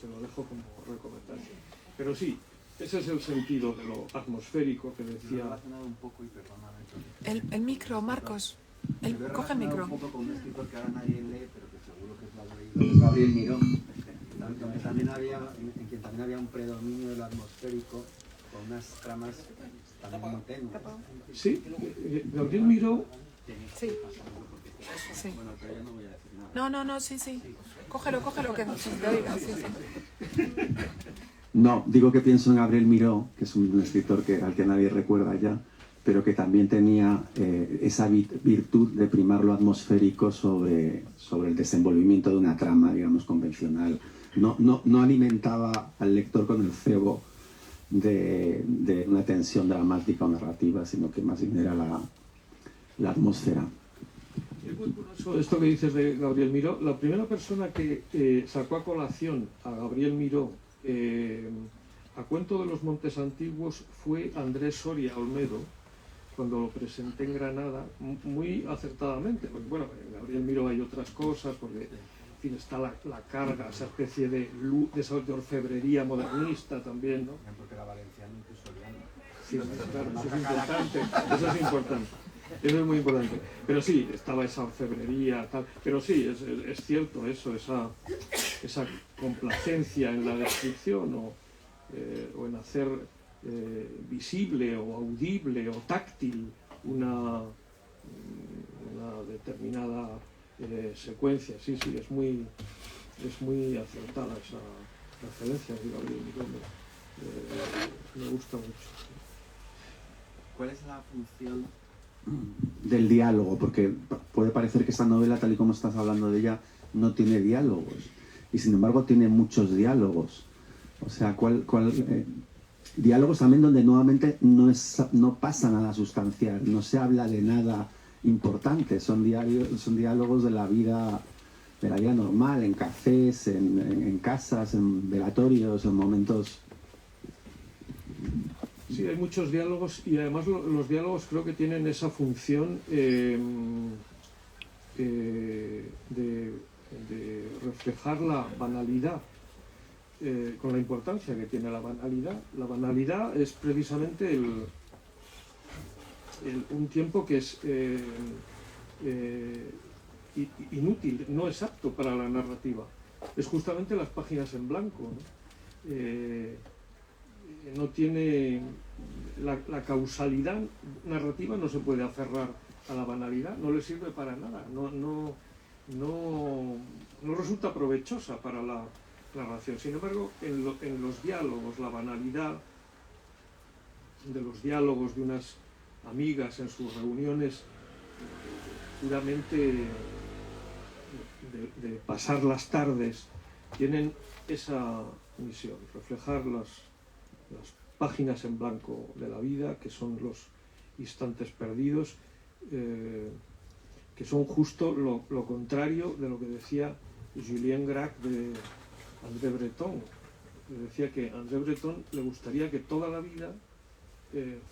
se lo dejo como recomendación. Pero sí, ese es el sentido de lo atmosférico que decía. Un poco, y perdóname, el micro, Marcos. Coge el micro. Un poco con un escritor que ahora nadie lee, pero que seguro que lo ha leído, es Gabriel Miró, en quien también había un predominio de lo atmosférico, con unas tramas también muy tenues. Sí, Gabriel Miró. Sí. Sí. Bueno, pero ya no voy a decir nada. No, sí. Cógelo, que se te oiga. Sí. No, digo que pienso en Gabriel Miró, que es un escritor al que nadie recuerda ya, pero que también tenía esa virtud de primar lo atmosférico sobre el desenvolvimiento de una trama, digamos, convencional. No alimentaba al lector con el cebo de una tensión dramática o narrativa, sino que más bien era la atmósfera. Es muy curioso esto que dices de Gabriel Miró. La primera persona que sacó a colación a Gabriel Miró a Cuento de los Montes Antiguos fue Andrés Soria Olmedo, cuando lo presenté en Granada, muy acertadamente. Porque, bueno, en Gabriel Miró hay otras cosas, porque en fin, está la carga, esa especie de orfebrería modernista también, ¿no? Porque era valenciano y soriano. Sí, claro, eso es importante, eso es importante. Eso es muy importante. Pero sí, estaba esa orfebrería, tal. Pero sí, es cierto eso, esa complacencia en la descripción o en hacer visible o audible o táctil una determinada secuencia. Sí, es muy acertada esa referencia de Gabriel Miró. Me gusta mucho. ¿Cuál es la función del diálogo? Porque puede parecer que esta novela, tal y como estás hablando de ella, no tiene diálogos, y sin embargo tiene muchos diálogos. O sea, diálogos también donde nuevamente no pasa nada sustancial, no se habla de nada importante, son diálogos de la vida normal, en cafés, en casas, en velatorios, en momentos. Sí, hay muchos diálogos, y además los diálogos creo que tienen esa función de reflejar la banalidad, con la importancia que tiene la banalidad. La banalidad es precisamente un tiempo que es inútil, no es apto para la narrativa. Es justamente las páginas en blanco, ¿no? No tiene la causalidad narrativa, no se puede aferrar a la banalidad, no le sirve para nada, no resulta provechosa para la narración. Sin embargo, en los diálogos, la banalidad de los diálogos de unas amigas en sus reuniones puramente de pasar las tardes, tienen esa misión, reflejar las páginas en blanco de la vida, que son los instantes perdidos, que son justo lo contrario de lo que decía Julien Gracq de André Breton. Decía que a André Breton le gustaría que toda la vida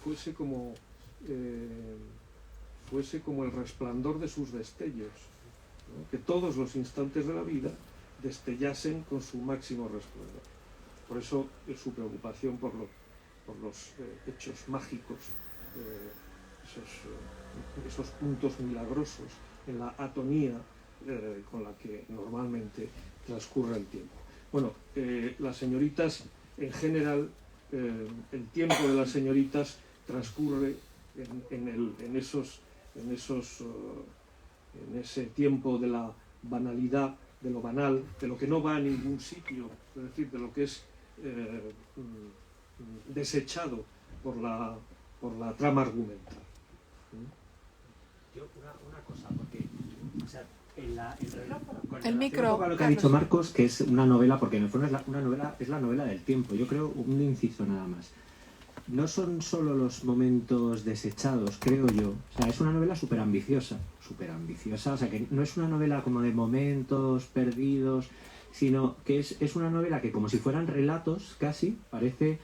fuese como el resplandor de sus destellos, ¿no? Que todos los instantes de la vida destellasen con su máximo resplandor. Por eso es su preocupación por los hechos mágicos, esos puntos milagrosos en la atonía con la que normalmente transcurre el tiempo. Bueno, las señoritas, en general, el tiempo de las señoritas transcurre en ese tiempo de la banalidad, de lo banal, de lo que no va a ningún sitio, es decir, de lo que es desechado por la trama argumental. Yo una cosa, porque o sea, el micro, con lo que ha dicho Marcos, que es una novela, porque en el fondo es la novela del tiempo. Yo creo, un inciso nada más. No son solo los momentos desechados, creo yo. O sea, es una novela súper ambiciosa. O sea, que no es una novela como de momentos perdidos, sino que es una novela que, como si fueran relatos, casi, parece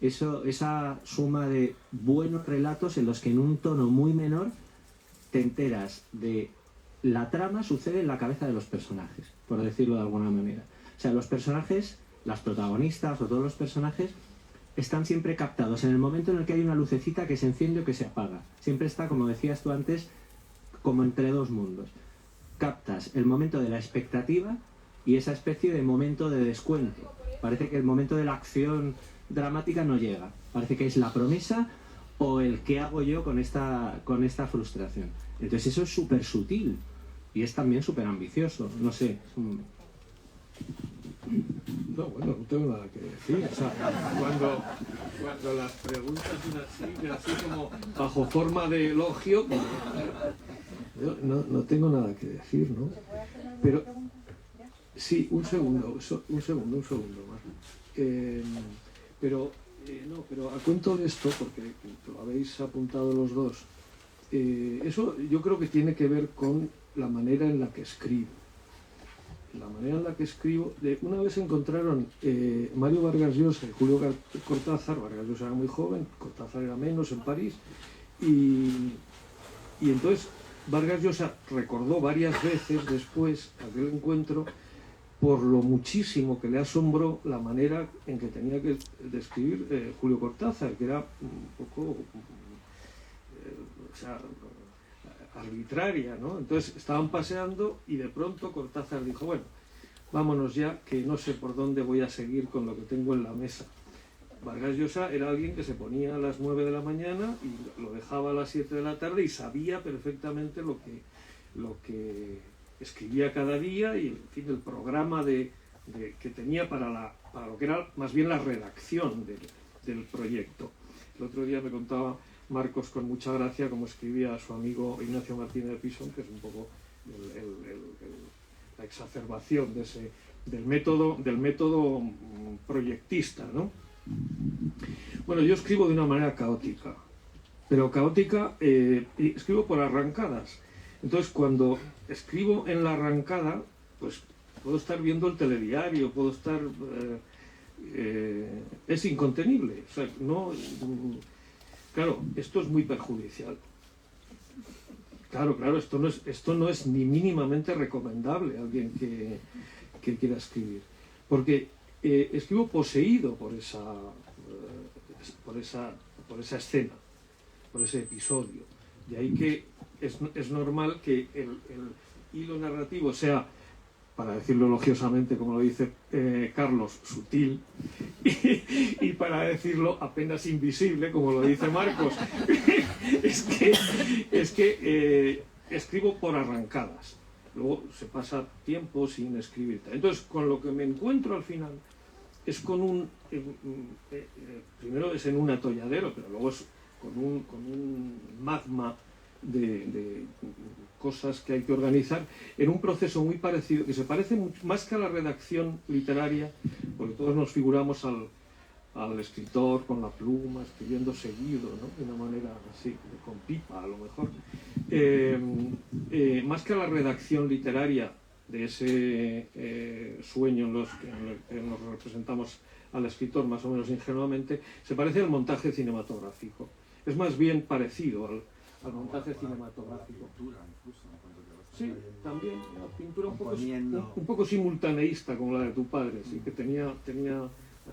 esa suma de buenos relatos en los que en un tono muy menor te enteras de la trama sucede en la cabeza de los personajes, por decirlo de alguna manera. O sea, los personajes, las protagonistas o todos los personajes están siempre captados en el momento en el que hay una lucecita que se enciende o que se apaga. Siempre está, como decías tú antes, como entre dos mundos. Captas el momento de la expectativa y esa especie de momento de descuento. Parece que el momento de la acción dramática no llega. Parece que es la promesa o el qué hago yo con esta frustración. Entonces eso es súper sutil y es también súper ambicioso. No sé. No, bueno, no tengo nada que decir. O sea, cuando las preguntas son así como bajo forma de elogio, pues, no tengo nada que decir, ¿no? Pero sí, un segundo más. Pero a cuento de esto, porque lo habéis apuntado los dos, eso yo creo que tiene que ver con la manera en la que escribo. La manera en la que escribo, una vez encontraron Mario Vargas Llosa y Julio Cortázar. Vargas Llosa era muy joven, Cortázar era menos, en París, y entonces Vargas Llosa recordó varias veces después aquel encuentro por lo muchísimo que le asombró la manera en que tenía que describir Julio Cortázar, que era un poco arbitraria, ¿no? Entonces estaban paseando y de pronto Cortázar dijo, bueno, vámonos ya, que no sé por dónde voy a seguir con lo que tengo en la mesa. Vargas Llosa era alguien que se ponía a las 9 de la mañana y lo dejaba a las 7 de la tarde y sabía perfectamente lo que escribía cada día y, en fin, el programa que tenía para lo que era más bien la redacción del proyecto. El otro día me contaba Marcos con mucha gracia como escribía a su amigo Ignacio Martínez de Pisón, que es un poco la exacerbación del método proyectista, ¿no? Bueno, yo escribo de una manera caótica, pero caótica, escribo por arrancadas. Entonces, cuando escribo en la arrancada, pues puedo estar viendo el telediario, puedo estar... es incontenible. O sea, no... Claro, esto es muy perjudicial. Claro, esto no es ni mínimamente recomendable a alguien que quiera escribir. Porque escribo poseído por esa escena, por ese episodio. De ahí que es normal que el hilo narrativo sea, para decirlo elogiosamente, como lo dice Carlos, sutil, y para decirlo apenas invisible, como lo dice Marcos. es que escribo por arrancadas. Luego se pasa tiempo sin escribir. Entonces, con lo que me encuentro al final es con primero es en un atolladero, pero luego es con un magma de cosas que hay que organizar en un proceso muy parecido, que se parece más que a la redacción literaria, porque todos nos figuramos al escritor con la pluma, escribiendo seguido, ¿no? De una manera así, con pipa a lo mejor. Más que a la redacción literaria de ese sueño en el que nos representamos al escritor más o menos ingenuamente, se parece al montaje cinematográfico. Es más bien parecido al montaje cinematográfico. Sí, también, la pintura un poco simultaneísta, como la de tu padre, sí, que tenía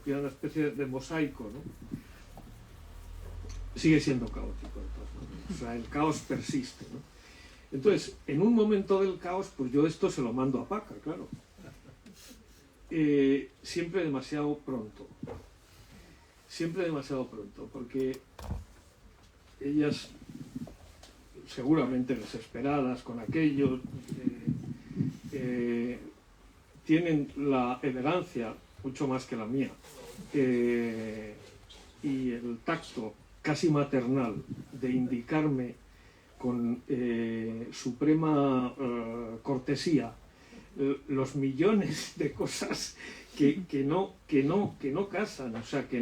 una especie de mosaico, ¿no? Sigue siendo caótico, de todas maneras. O sea, el caos persiste, ¿no? Entonces, en un momento del caos, pues yo esto se lo mando a Paca, claro. Siempre demasiado pronto. Siempre demasiado pronto, porque ellas, seguramente desesperadas con aquello, tienen la elegancia, mucho más que la mía, y el tacto casi maternal de indicarme con suprema cortesía los millones de cosas que no casan, o sea, que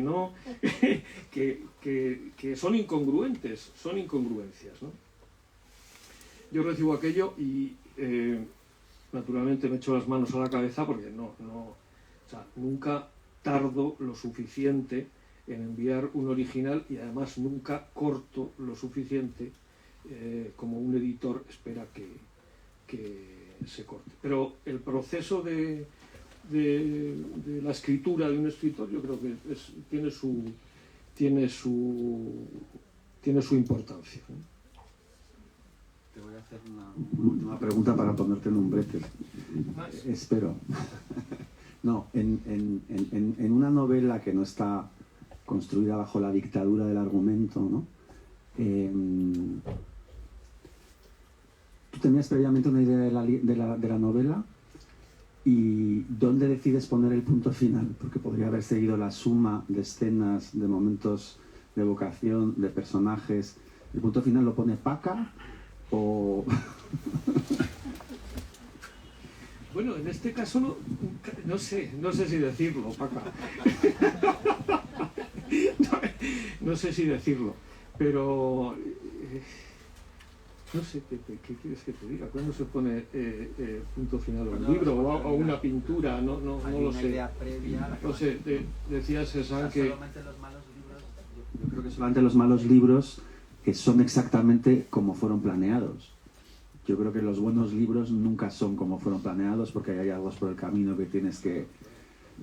son incongruentes, son incongruencias, ¿no? Yo recibo aquello y naturalmente me echo las manos a la cabeza porque o sea, nunca tardo lo suficiente en enviar un original y además nunca corto lo suficiente como un editor espera que se corte. Pero el proceso de la escritura de un escritor, yo creo que tiene su importancia, ¿no? Te voy a hacer una última pregunta para ponerte en un brete. Espero. No, en una novela que no está construida bajo la dictadura del argumento, ¿no? ¿Tú tenías previamente una idea de la novela? ¿Y dónde decides poner el punto final? Porque podría haber seguido la suma de escenas, de momentos de evocación, de personajes. ¿El punto final lo pone Paca o...? Bueno, en este caso no sé si decirlo, Paca. No sé si decirlo, pero no sé qué quieres que te diga. ¿Cuándo se pone punto final a un libro o una pintura? No lo sé. No sé, decía Cézanne que... Yo creo que solamente los malos libros que son exactamente como fueron planeados. Yo creo que los buenos libros nunca son como fueron planeados porque hay algo por el camino que tienes que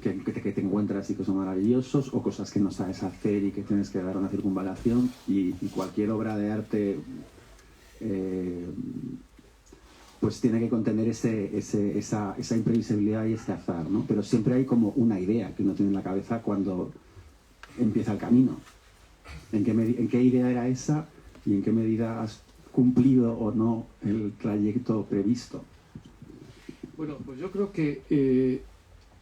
te encuentras y que son maravillosos, o cosas que no sabes hacer y que tienes que dar una circunvalación, y cualquier obra de arte pues tiene que contener esa imprevisibilidad y este azar, ¿no? Pero siempre hay como una idea que uno tiene en la cabeza cuando empieza el camino. ¿En qué idea era esa y en qué medida has cumplido o no el trayecto previsto? Bueno, pues yo creo que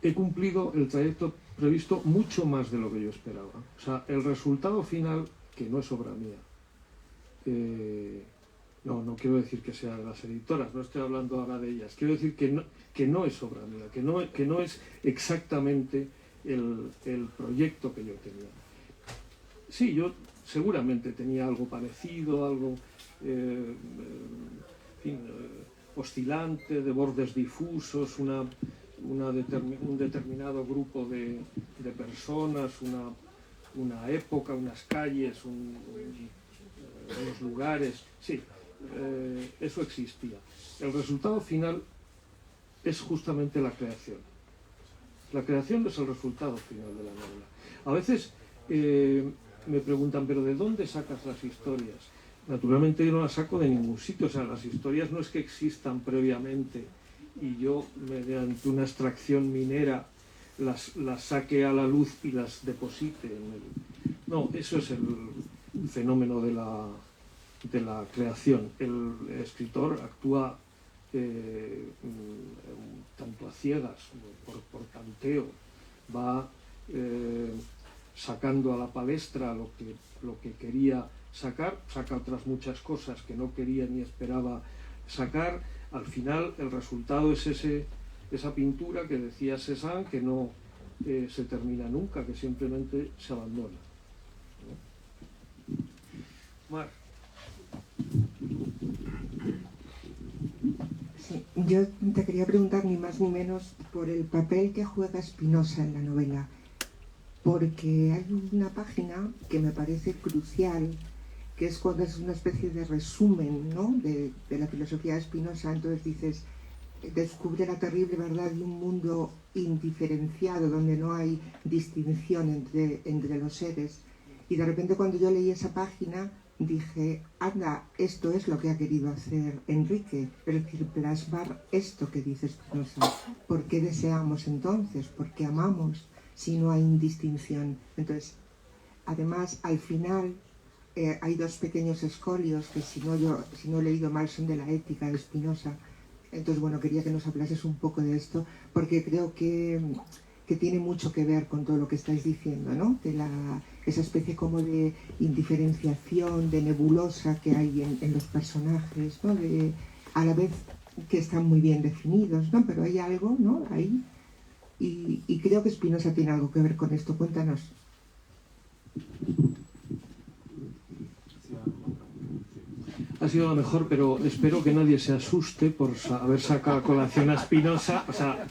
he cumplido el trayecto previsto mucho más de lo que yo esperaba. O sea, el resultado final, que no es obra mía, no quiero decir que sea de las editoras, no estoy hablando ahora de ellas, quiero decir que no es obra mía, que no es exactamente el proyecto que yo tenía. Sí, yo seguramente tenía algo parecido, algo en fin, oscilante, de bordes difusos, un determinado grupo de personas, una época, unas calles, unos lugares. Sí, eso existía. El resultado final es justamente la creación. La creación es el resultado final de la novela. A veces me preguntan, ¿pero de dónde sacas las historias? Naturalmente yo no las saco de ningún sitio. O sea, las historias no es que existan previamente y yo, mediante una extracción minera, las saque a la luz y las deposite No, eso es el fenómeno de la creación. El escritor actúa tanto a ciegas, por tanteo, va sacando a la palestra lo que quería saca otras muchas cosas que no quería ni esperaba sacar. Al final el resultado es esa pintura que decía Cézanne, que no se termina nunca, que simplemente se abandona, ¿no? Mar. Sí, yo te quería preguntar ni más ni menos por el papel que juega Spinoza en la novela, porque hay una página que me parece crucial, que es cuando es una especie de resumen, ¿no?, de la filosofía de Spinoza. Entonces dices, descubre la terrible verdad de un mundo indiferenciado, donde no hay distinción entre los seres. Y de repente cuando yo leí esa página dije, anda, esto es lo que ha querido hacer Enrique, es decir, plasmar esto que dice Spinoza. ¿Por qué deseamos entonces? ¿Por qué amamos si no hay distinción? Entonces, además, al final hay dos pequeños escolios que si no he leído mal son de la ética de Spinoza. Entonces, bueno, quería que nos hablases un poco de esto, porque creo que tiene mucho que ver con todo lo que estáis diciendo, ¿no? De esa especie como de indiferenciación, de nebulosa que hay en los personajes, ¿no? A la vez que están muy bien definidos, ¿no? Pero hay algo, ¿no?, ahí. Y creo que Spinoza tiene algo que ver con esto. Cuéntanos. Ha sido lo mejor, pero espero que nadie se asuste por haber sacado a colación a Spinoza. O sea,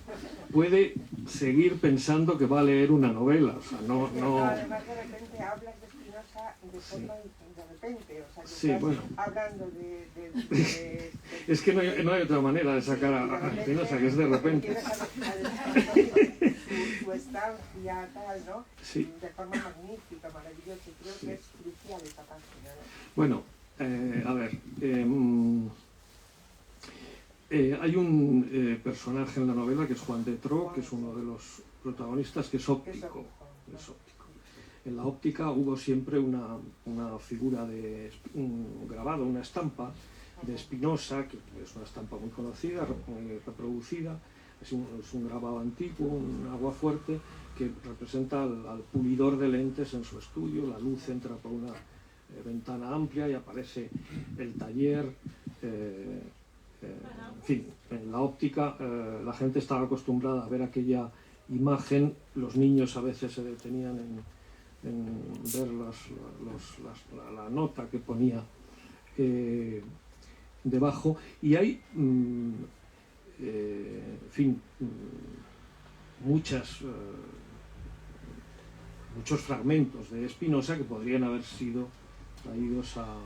puede seguir pensando que va a leer una novela. O sea, no... Además, de repente hablas de Spinoza de forma de repente. O sea, que sí, estás bueno, hablando de es que no hay otra manera de sacar a Spinoza, que es de repente. Su estancia, tal, ¿no? Sí. De forma magnífica, maravillosa. Y creo que es crucial esa página, ¿no? Bueno, a ver, hay un personaje en la novela que es Juan de Tro, que es uno de los protagonistas, que es óptico. En la óptica hubo siempre una figura de un grabado, una estampa de Spinoza, que es una estampa muy conocida, muy reproducida. es un grabado antiguo, un aguafuerte, que representa al pulidor de lentes en su estudio. La luz entra por una ventana amplia y aparece el taller. En fin, en la óptica la gente estaba acostumbrada a ver aquella imagen. Los niños a veces se detenían en ver la nota que ponía debajo, y hay en fin, muchos fragmentos de Spinoza que podrían haber sido traídos a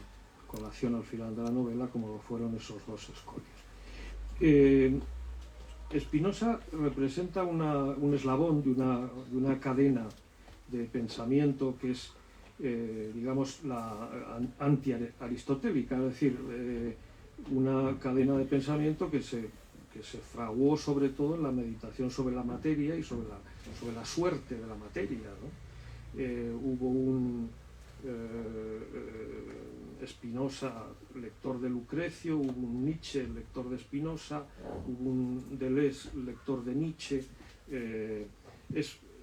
colación al final de la novela, como lo fueron esos dos escorios. Spinoza representa un eslabón de una cadena de pensamiento que es, digamos, la anti-aristotélica, es decir, una cadena de pensamiento que se fraguó sobre todo en la meditación sobre la materia y sobre la suerte de la materia, ¿no? Hubo un Spinoza, lector de Lucrecio, hubo un Nietzsche, lector de Spinoza, hubo un Deleuze, lector de Nietzsche.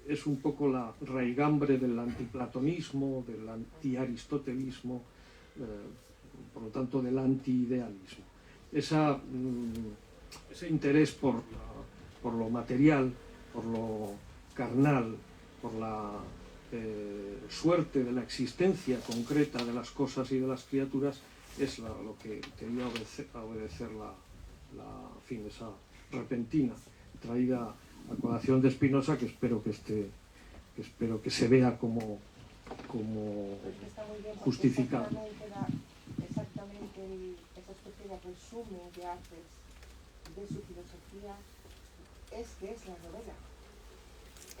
Es un poco la raigambre del antiplatonismo, del antiaristotelismo, por lo tanto del antiidealismo. Ese interés por lo material, por lo carnal, por la suerte de la existencia concreta de las cosas y de las criaturas, es lo que quería obedecer esa repentina traída a colación de Spinoza, que espero que se vea como justificado. Exactamente esa especie de resumen que haces de su filosofía es la novela.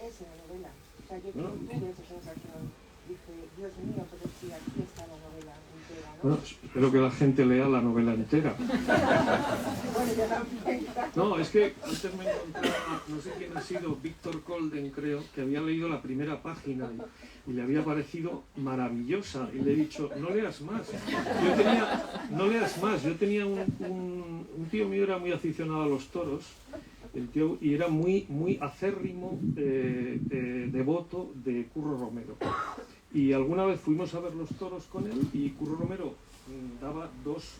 Es la novela. O sea, yo tuve esa sensación. Dije, Dios mío, pero sí, aquí está la novela entera, ¿no? Bueno, espero que la gente lea la novela entera. Bueno, yo también. No, es que antes me encontraba, no sé quién ha sido, Víctor Colden, creo, que había leído la primera página y le había parecido maravillosa, y le he dicho, no leas más. No leas más. Yo tenía un tío mío, era muy aficionado a los toros, el tío, y era muy acérrimo devoto de Curro Romero. Y alguna vez fuimos a ver los toros con él y Curro Romero daba dos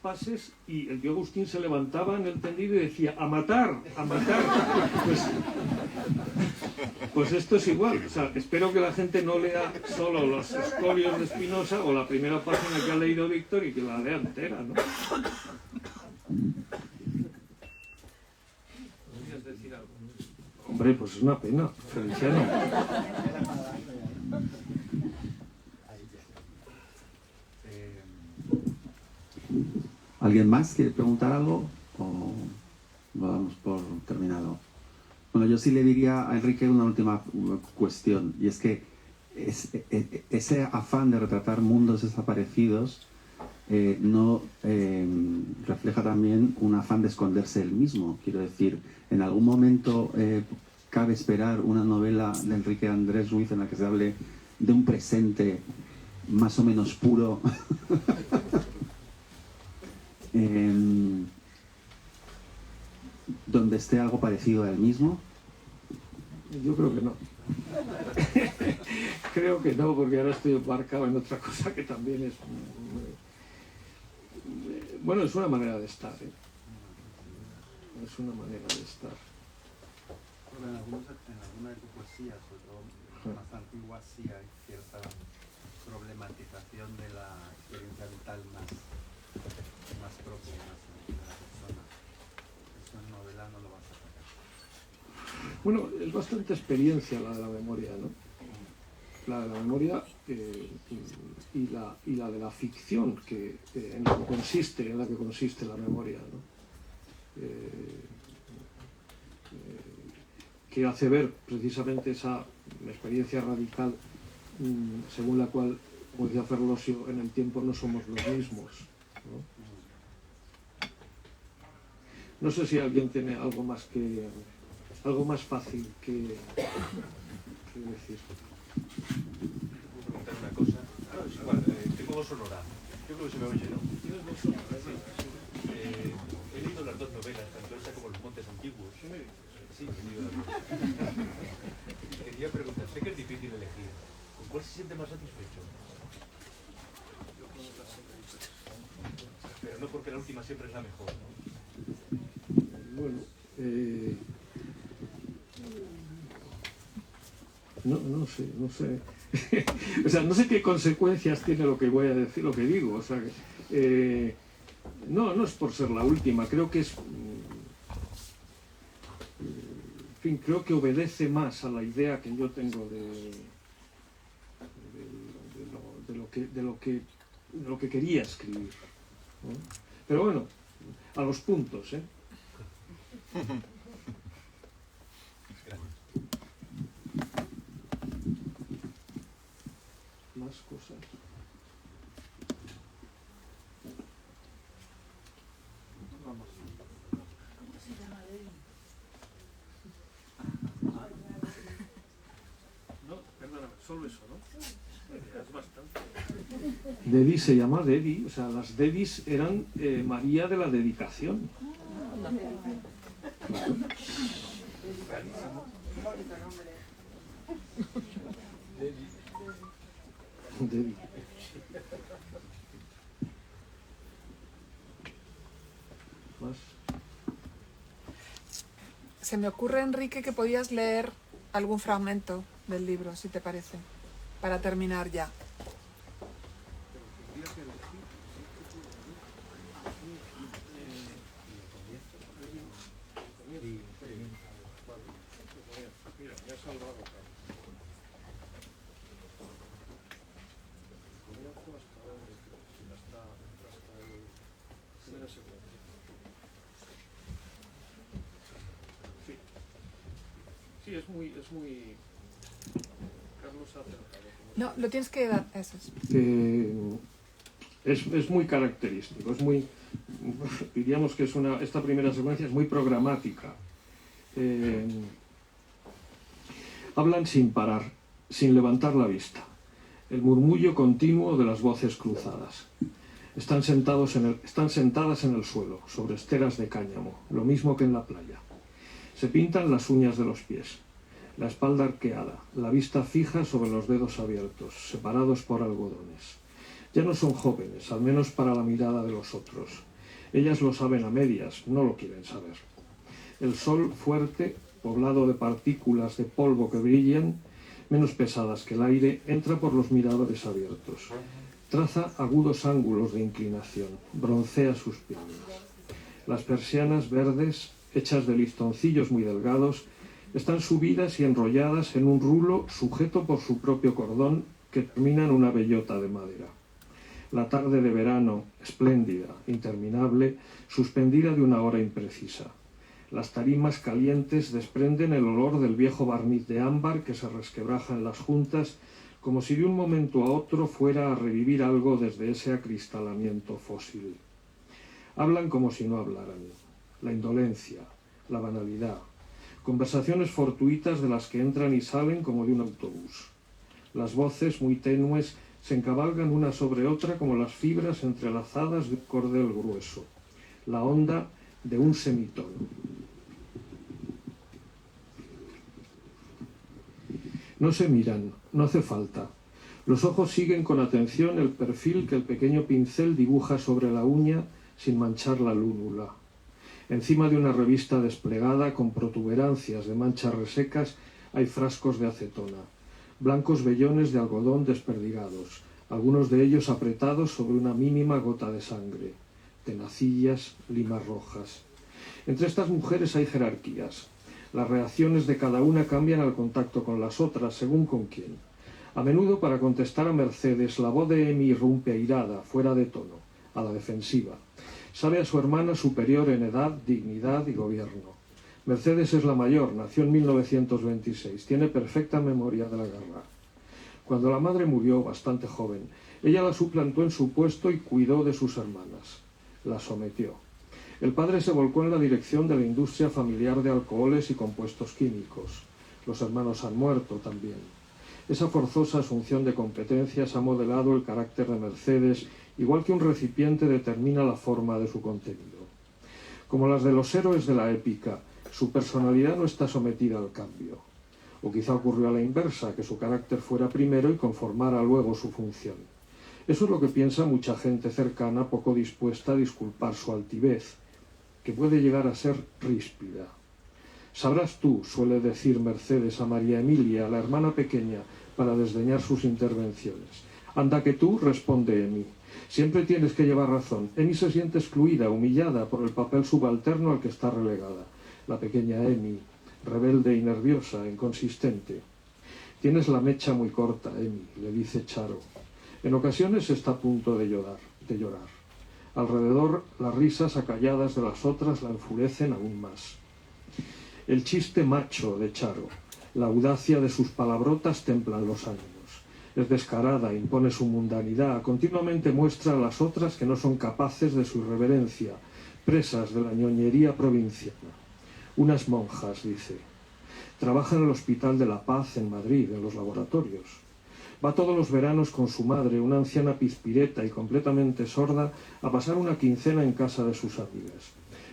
pases y el tío Agustín se levantaba en el tendido y decía, ¡a matar! ¡A matar! Pues esto es igual. O sea, espero que la gente no lea solo los escorios de Spinoza o la primera página que ha leído Víctor y que la lea entera, ¿no? ¿Podrías decir algo? Hombre, pues es una pena, Feliciano. ¿Alguien más quiere preguntar algo? ¿O lo damos por terminado? Bueno, yo sí le diría a Enrique una última cuestión, y es que ese afán de retratar mundos desaparecidos no refleja también un afán de esconderse él mismo. Quiero decir, en algún momento cabe esperar una novela de Enrique Andrés Ruiz en la que se hable de un presente más o menos puro, donde esté algo parecido a él mismo. Yo creo que no. Creo que no, porque ahora estoy embarcado en otra cosa que también es... Bueno, es una manera de estar, ¿eh? Es una manera de estar. En alguna de tus poesías, sobre todo más antiguas, sí hay cierta problematización de la experiencia vital más propia de la persona. Eso en novela no lo vas a sacar. Bueno, es bastante experiencia la de la memoria, ¿no? La de la memoria y la de la ficción, en la que consiste la memoria, ¿no? Que hace ver precisamente esa experiencia radical según la cual, como decía Ferlosio, en el tiempo no somos los mismos, ¿no? No sé si alguien tiene algo más fácil que decir. ¿Puedo preguntar una cosa? Ah, es igual, tengo voz sonora. Yo creo que se me oye, ¿no? ¿Tienes voz sonora? Sí. He leído las dos novelas. novela tan gruesa como Los montes antiguos. Sí, quería preguntar, sé que es difícil elegir. ¿Con cuál se siente más satisfecho? Pero no porque la última siempre es la mejor, ¿no? Bueno, no sé. O sea, no sé qué consecuencias tiene lo que voy a decir, lo que digo. O sea, no es por ser la última, creo que es... En fin, creo que obedece más a la idea que yo tengo de lo que quería escribir, ¿no? Pero bueno, a los puntos, ¿eh? Más cosas. Vamos. ¿Cómo se llama Debbie? No, perdóname, solo eso, ¿no? Es bastante. Debbie se llama Debbie, o sea, las Debbies eran María de la Dedicación. Debbie. Más. Se me ocurre, Enrique, que podías leer algún fragmento del libro, si te parece, para terminar ya. Sí, es muy Carlos ha acertado. No, lo tienes que dar, eso es. Es muy característico, es muy, diríamos que esta primera secuencia es muy programática. Hablan sin parar, sin levantar la vista. El murmullo continuo de las voces cruzadas. Están sentadas en el suelo, sobre esteras de cáñamo, lo mismo que en la playa. Se pintan las uñas de los pies, la espalda arqueada, la vista fija sobre los dedos abiertos, separados por algodones. Ya no son jóvenes, al menos para la mirada de los otros. Ellas lo saben a medias, no lo quieren saber. El sol fuerte, poblado de partículas de polvo que brillan, menos pesadas que el aire, entra por los miradores abiertos. Traza agudos ángulos de inclinación, broncea sus piernas. Las persianas verdes, hechas de listoncillos muy delgados, están subidas y enrolladas en un rulo sujeto por su propio cordón que termina en una bellota de madera. La tarde de verano, espléndida, interminable, suspendida de una hora imprecisa. Las tarimas calientes desprenden el olor del viejo barniz de ámbar que se resquebraja en las juntas, como si de un momento a otro fuera a revivir algo desde ese acristalamiento fósil. Hablan como si no hablaran. La indolencia, la banalidad, conversaciones fortuitas de las que entran y salen como de un autobús. Las voces, muy tenues, se encabalgan una sobre otra como las fibras entrelazadas de un cordel grueso, la onda de un semitono. No se miran, no hace falta. Los ojos siguen con atención el perfil que el pequeño pincel dibuja sobre la uña sin manchar la lúnula. Encima de una revista desplegada con protuberancias de manchas resecas hay frascos de acetona, blancos vellones de algodón desperdigados, algunos de ellos apretados sobre una mínima gota de sangre, tenacillas, limas rojas. Entre estas mujeres hay jerarquías. Las reacciones de cada una cambian al contacto con las otras, según con quién. A menudo, para contestar a Mercedes, la voz de Emi irrumpe airada, fuera de tono, a la defensiva. Sabe a su hermana superior en edad, dignidad y gobierno. Mercedes es la mayor, nació en 1926, tiene perfecta memoria de la guerra. Cuando la madre murió, bastante joven, ella la suplantó en su puesto y cuidó de sus hermanas. La sometió. El padre se volcó en la dirección de la industria familiar de alcoholes y compuestos químicos. Los hermanos han muerto también. Esa forzosa asunción de competencias ha modelado el carácter de Mercedes, igual que un recipiente determina la forma de su contenido. Como las de los héroes de la épica, su personalidad no está sometida al cambio. O quizá ocurrió a la inversa, que su carácter fuera primero y conformara luego su función. Eso es lo que piensa mucha gente cercana, poco dispuesta a disculpar su altivez, que puede llegar a ser ríspida. Sabrás tú, suele decir Mercedes a María Emilia, la hermana pequeña, para desdeñar sus intervenciones. Anda que tú, responde Emi. Siempre tienes que llevar razón. Emi se siente excluida, humillada por el papel subalterno al que está relegada. La pequeña Emi, rebelde y nerviosa, inconsistente. Tienes la mecha muy corta, Emi, le dice Charo. En ocasiones está a punto de llorar. Alrededor, las risas acalladas de las otras la enfurecen aún más. El chiste macho de Charo, la audacia de sus palabrotas templan los ánimos. Es descarada, impone su mundanidad, continuamente muestra a las otras que no son capaces de su irreverencia, presas de la ñoñería provinciana. Unas monjas, dice. Trabaja en el Hospital de la Paz en Madrid, en los laboratorios. Va todos los veranos con su madre, una anciana pizpireta y completamente sorda, a pasar una quincena en casa de sus amigas.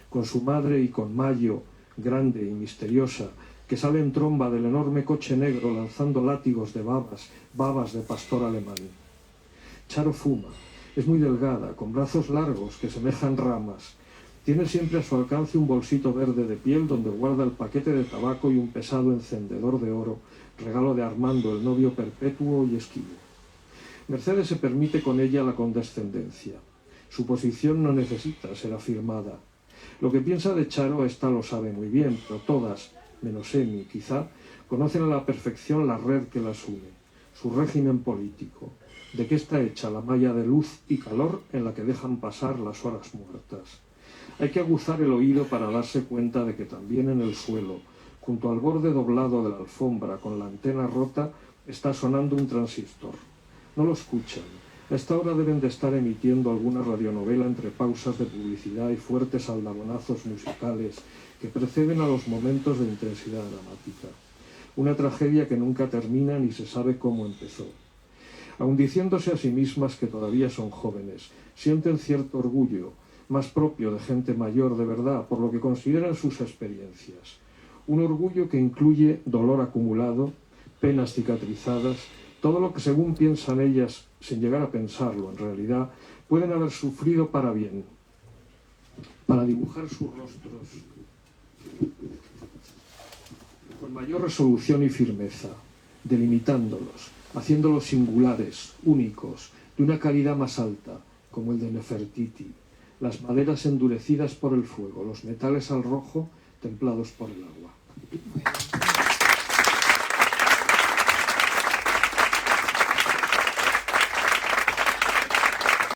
Con su madre y con Mayo, grande y misteriosa, que sale en tromba del enorme coche negro lanzando látigos de babas de pastor alemán. Charo fuma, es muy delgada, con brazos largos que semejan ramas. Tiene siempre a su alcance un bolsito verde de piel donde guarda el paquete de tabaco y un pesado encendedor de oro, regalo de Armando, el novio perpetuo y esquivo. Mercedes se permite con ella la condescendencia. Su posición no necesita ser afirmada. Lo que piensa de Charo, ésta lo sabe muy bien, pero todas, menos Emi, quizá, conocen a la perfección la red que las une, su régimen político, de qué está hecha la malla de luz y calor en la que dejan pasar las horas muertas. Hay que aguzar el oído para darse cuenta de que también en el suelo, junto al borde doblado de la alfombra con la antena rota, está sonando un transistor. No lo escuchan. A esta hora deben de estar emitiendo alguna radionovela entre pausas de publicidad y fuertes aldabonazos musicales que preceden a los momentos de intensidad dramática. Una tragedia que nunca termina ni se sabe cómo empezó. Aun diciéndose a sí mismas que todavía son jóvenes, sienten cierto orgullo, más propio de gente mayor de verdad, por lo que consideran sus experiencias. Un orgullo que incluye dolor acumulado, penas cicatrizadas, todo lo que según piensan ellas, sin llegar a pensarlo en realidad, pueden haber sufrido para bien, para dibujar sus rostros con mayor resolución y firmeza, delimitándolos, haciéndolos singulares, únicos, de una calidad más alta, como el de Nefertiti, las maderas endurecidas por el fuego, los metales al rojo templados por el agua.